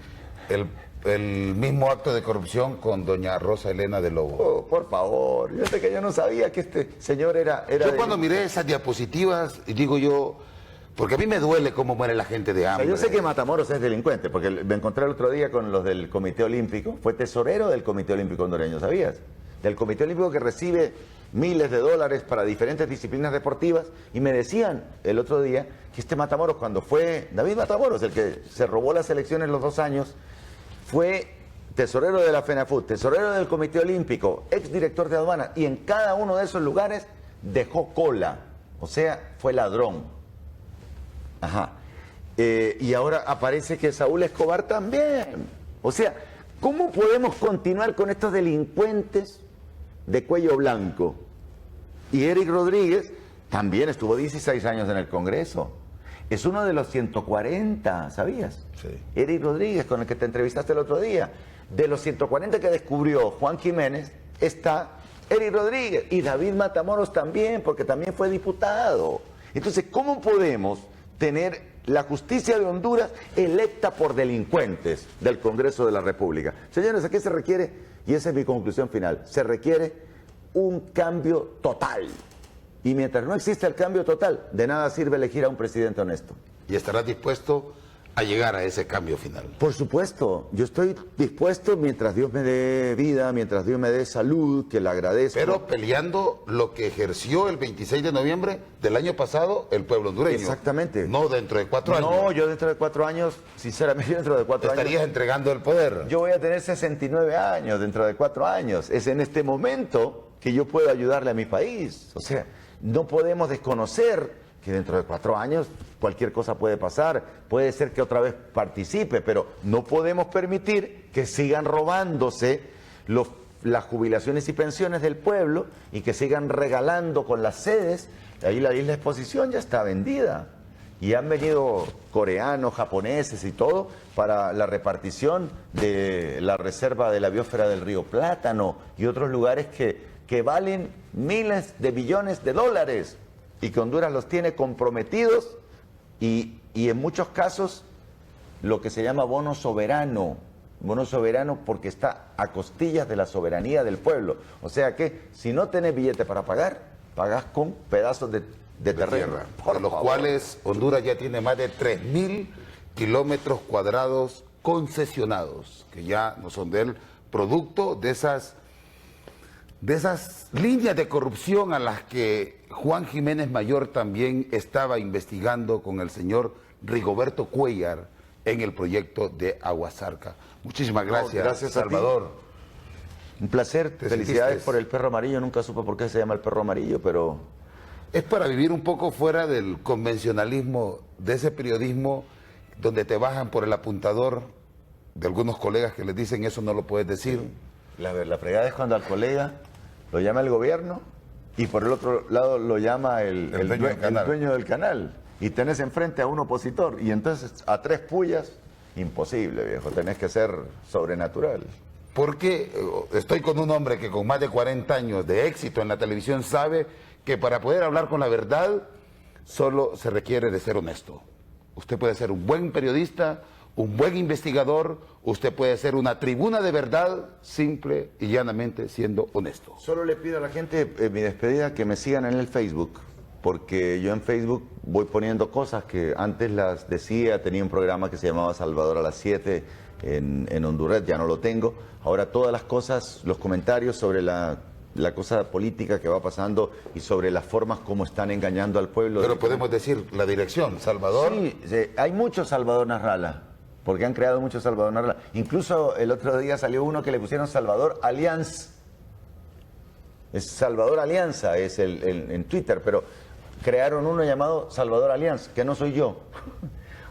el mismo acto de corrupción con doña Rosa Elena de Lobo. Oh, por favor, yo sé que yo no sabía que este señor era Yo cuando miré esas diapositivas, digo yo, porque a mí me duele cómo muere la gente de hambre. Yo sé que Matamoros es delincuente, porque me encontré el otro día con los del Comité Olímpico, fue tesorero del Comité Olímpico hondureño, ¿sabías? Del Comité Olímpico que recibe miles de dólares para diferentes disciplinas deportivas, y me decían el otro día que este Matamoros, cuando fue David Matamoros, el que se robó las elecciones los 2 años, fue tesorero de la FENAFUT, tesorero del Comité Olímpico, exdirector de aduanas, y en cada uno de esos lugares dejó cola, o sea, fue ladrón. Ajá. Y ahora aparece que Saúl Escobar también. O sea, ¿cómo podemos continuar con estos delincuentes de cuello blanco? Y Eric Rodríguez también estuvo 16 años en el Congreso. Es uno de los 140, ¿sabías? Sí. Eric Rodríguez, con el que te entrevistaste el otro día. De los 140 que descubrió Juan Jiménez, está Eric Rodríguez. Y David Matamoros también, porque también fue diputado. Entonces, ¿cómo podemos tener la justicia de Honduras electa por delincuentes del Congreso de la República? Señores, ¿a qué se requiere? Y esa es mi conclusión final. Se requiere un cambio total. Y mientras no exista el cambio total, de nada sirve elegir a un presidente honesto. ¿Y estarás dispuesto a llegar a ese cambio final? Por supuesto, yo estoy dispuesto mientras Dios me dé vida, mientras Dios me dé salud, que le agradezco. Pero peleando lo que ejerció el 26 de noviembre del año pasado el pueblo hondureño. Exactamente. No dentro de 4 años. No, yo dentro de 4 años, sinceramente dentro de 4 años... Estarías entregando el poder. Yo voy a tener 69 años dentro de 4 años. Es en este momento que yo puedo ayudarle a mi país. O sea, no podemos desconocer que dentro de 4 años cualquier cosa puede pasar, puede ser que otra vez participe, pero no podemos permitir que sigan robándose las jubilaciones y pensiones del pueblo y que sigan regalando con las sedes. Ahí la isla Exposición ya está vendida y han venido coreanos, japoneses y todo para la repartición de la reserva de la biosfera del río Plátano y otros lugares que valen miles de billones de dólares. Y que Honduras los tiene comprometidos y en muchos casos lo que se llama bono soberano porque está a costillas de la soberanía del pueblo. O sea que si no tenés billete para pagar, pagás con pedazos de terreno. Tierra, por los cuales Honduras ya tiene más de 3.000 kilómetros cuadrados concesionados, que ya no son de él, producto de esas líneas de corrupción a las que Juan Jiménez Mayor también estaba investigando con el señor Rigoberto Cuéllar en el proyecto de Aguasarca. Muchísimas gracias, gracias a Salvador. Un placer, felicidades sentiste? por el perro amarillo, nunca supe por qué se llama el perro amarillo, pero... Es para vivir un poco fuera del convencionalismo, de ese periodismo donde te bajan por el apuntador de algunos colegas que les dicen eso no lo puedes decir. La fregada es cuando al colega lo llama el gobierno y por el otro lado lo llama el dueño del canal. Y tenés enfrente a un opositor y entonces a 3 pullas, imposible, viejo, tenés que ser sobrenatural. Porque estoy con un hombre que con más de 40 años de éxito en la televisión sabe que para poder hablar con la verdad solo se requiere de ser honesto. Usted puede ser un buen periodista, un buen investigador, usted puede ser una tribuna de verdad, simple y llanamente siendo honesto. Solo le pido a la gente, mi despedida, que me sigan en el Facebook, porque yo en Facebook voy poniendo cosas que antes las decía, tenía un programa que se llamaba Salvador a las 7 en Honduras, ya no lo tengo. Ahora todas las cosas, los comentarios sobre la cosa política que va pasando y sobre las formas como están engañando al pueblo. Pero podemos decir la dirección, Salvador. Sí, hay muchos Salvador Narrala, porque han creado muchos Salvador Narrala. Incluso el otro día salió uno que le pusieron Salvador Alianza. Es Salvador Alianza, es en Twitter, pero crearon uno llamado Salvador Alianza, que no soy yo.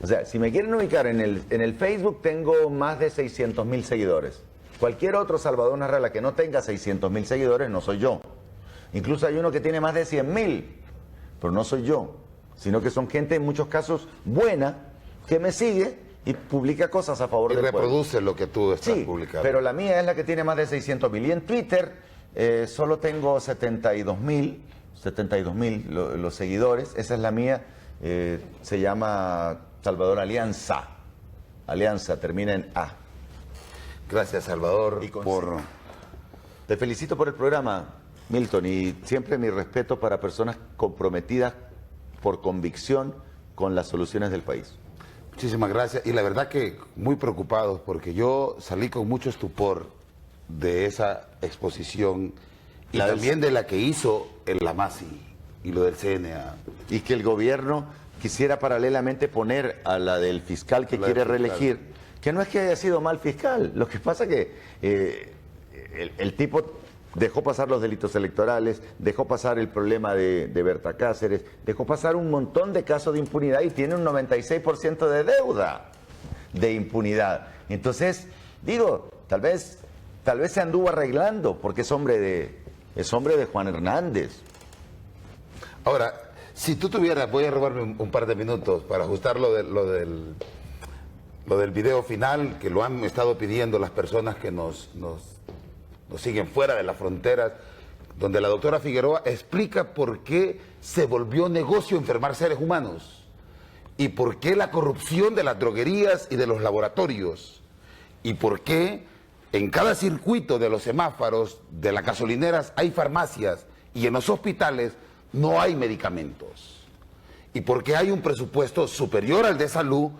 O sea, si me quieren ubicar en el Facebook, tengo más de 600.000 seguidores. Cualquier otro Salvador Narrala que no tenga 600.000 seguidores no soy yo. Incluso hay uno que tiene más de 100.000, pero no soy yo, sino que son gente en muchos casos buena que me sigue y publica cosas a favor Y del pueblo. reproduce lo que tú estás Sí, publicando. pero la mía es la que tiene más de 600.000. Y en Twitter solo tengo 72.000 los seguidores. Esa es la mía. Se llama Salvador Alianza. Alianza, termina en A. Gracias, Salvador, por... Te felicito por el programa, Milton, y siempre mi respeto para personas comprometidas por convicción con las soluciones del país. Muchísimas gracias. Y la verdad que muy preocupados porque yo salí con mucho estupor de esa exposición y también de la que hizo el Lamasi y lo del CNA. Y que el gobierno quisiera paralelamente poner a la del fiscal que quiere reelegir, que no es que haya sido mal fiscal, lo que pasa que el tipo dejó pasar los delitos electorales, dejó pasar el problema de Berta Cáceres, dejó pasar un montón de casos de impunidad y tiene un 96% de deuda de impunidad. Entonces, digo, tal vez se anduvo arreglando porque es hombre de Juan Hernández. Ahora, si tú tuvieras, voy a robarme un par de minutos para ajustar lo del video final, que lo han estado pidiendo las personas que nos siguen fuera de las fronteras, donde la doctora Figueroa explica por qué se volvió negocio enfermar seres humanos y por qué la corrupción de las droguerías y de los laboratorios y por qué en cada circuito de los semáforos, de las gasolineras hay farmacias y en los hospitales no hay medicamentos y por qué hay un presupuesto superior al de salud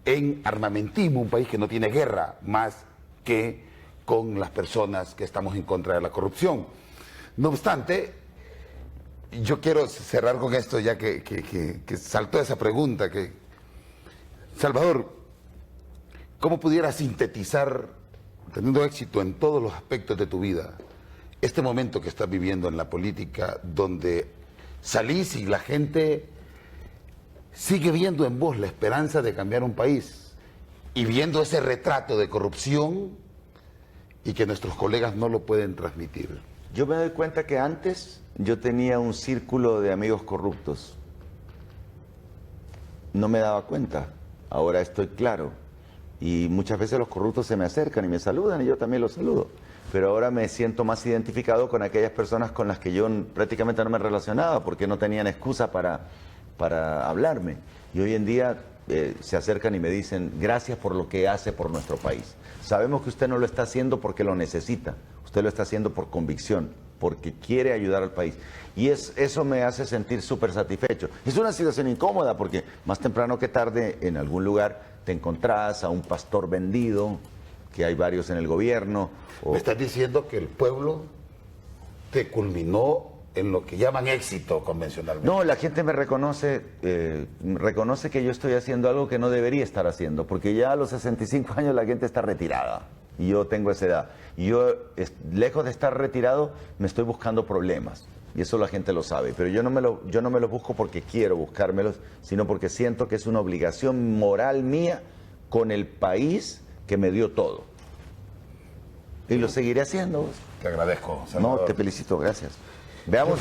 en armamentismo, un país que no tiene guerra más que con las personas que estamos en contra de la corrupción. No obstante, yo quiero cerrar con esto ya que saltó esa pregunta. Salvador, ¿cómo pudieras sintetizar, teniendo éxito en todos los aspectos de tu vida, este momento que estás viviendo en la política, donde salís y la gente sigue viendo en vos la esperanza de cambiar un país y viendo ese retrato de corrupción y que nuestros colegas no lo pueden transmitir? Yo me doy cuenta que antes yo tenía un círculo de amigos corruptos. No me daba cuenta, ahora estoy claro. Y muchas veces los corruptos se me acercan y me saludan y yo también los saludo. Pero ahora me siento más identificado con aquellas personas con las que yo prácticamente no me relacionaba porque no tenían excusa para hablarme. Y hoy en día se acercan y me dicen, gracias por lo que hace por nuestro país. Sabemos que usted no lo está haciendo porque lo necesita, usted lo está haciendo por convicción, porque quiere ayudar al país. Y eso me hace sentir súper satisfecho. Es una situación incómoda porque más temprano que tarde en algún lugar te encontrás a un pastor vendido, que hay varios en el gobierno. Me estás diciendo que el pueblo te culminó en lo que llaman éxito convencionalmente. No, la gente me reconoce que yo estoy haciendo algo que no debería estar haciendo, porque ya a los 65 años la gente está retirada y yo tengo esa edad. Y yo, lejos de estar retirado, me estoy buscando problemas y eso la gente lo sabe, pero yo no me los busco porque quiero buscármelos, sino porque siento que es una obligación moral mía con el país que me dio todo. Y lo seguiré haciendo. Te agradezco, Salvador. No, te felicito, gracias. Veamos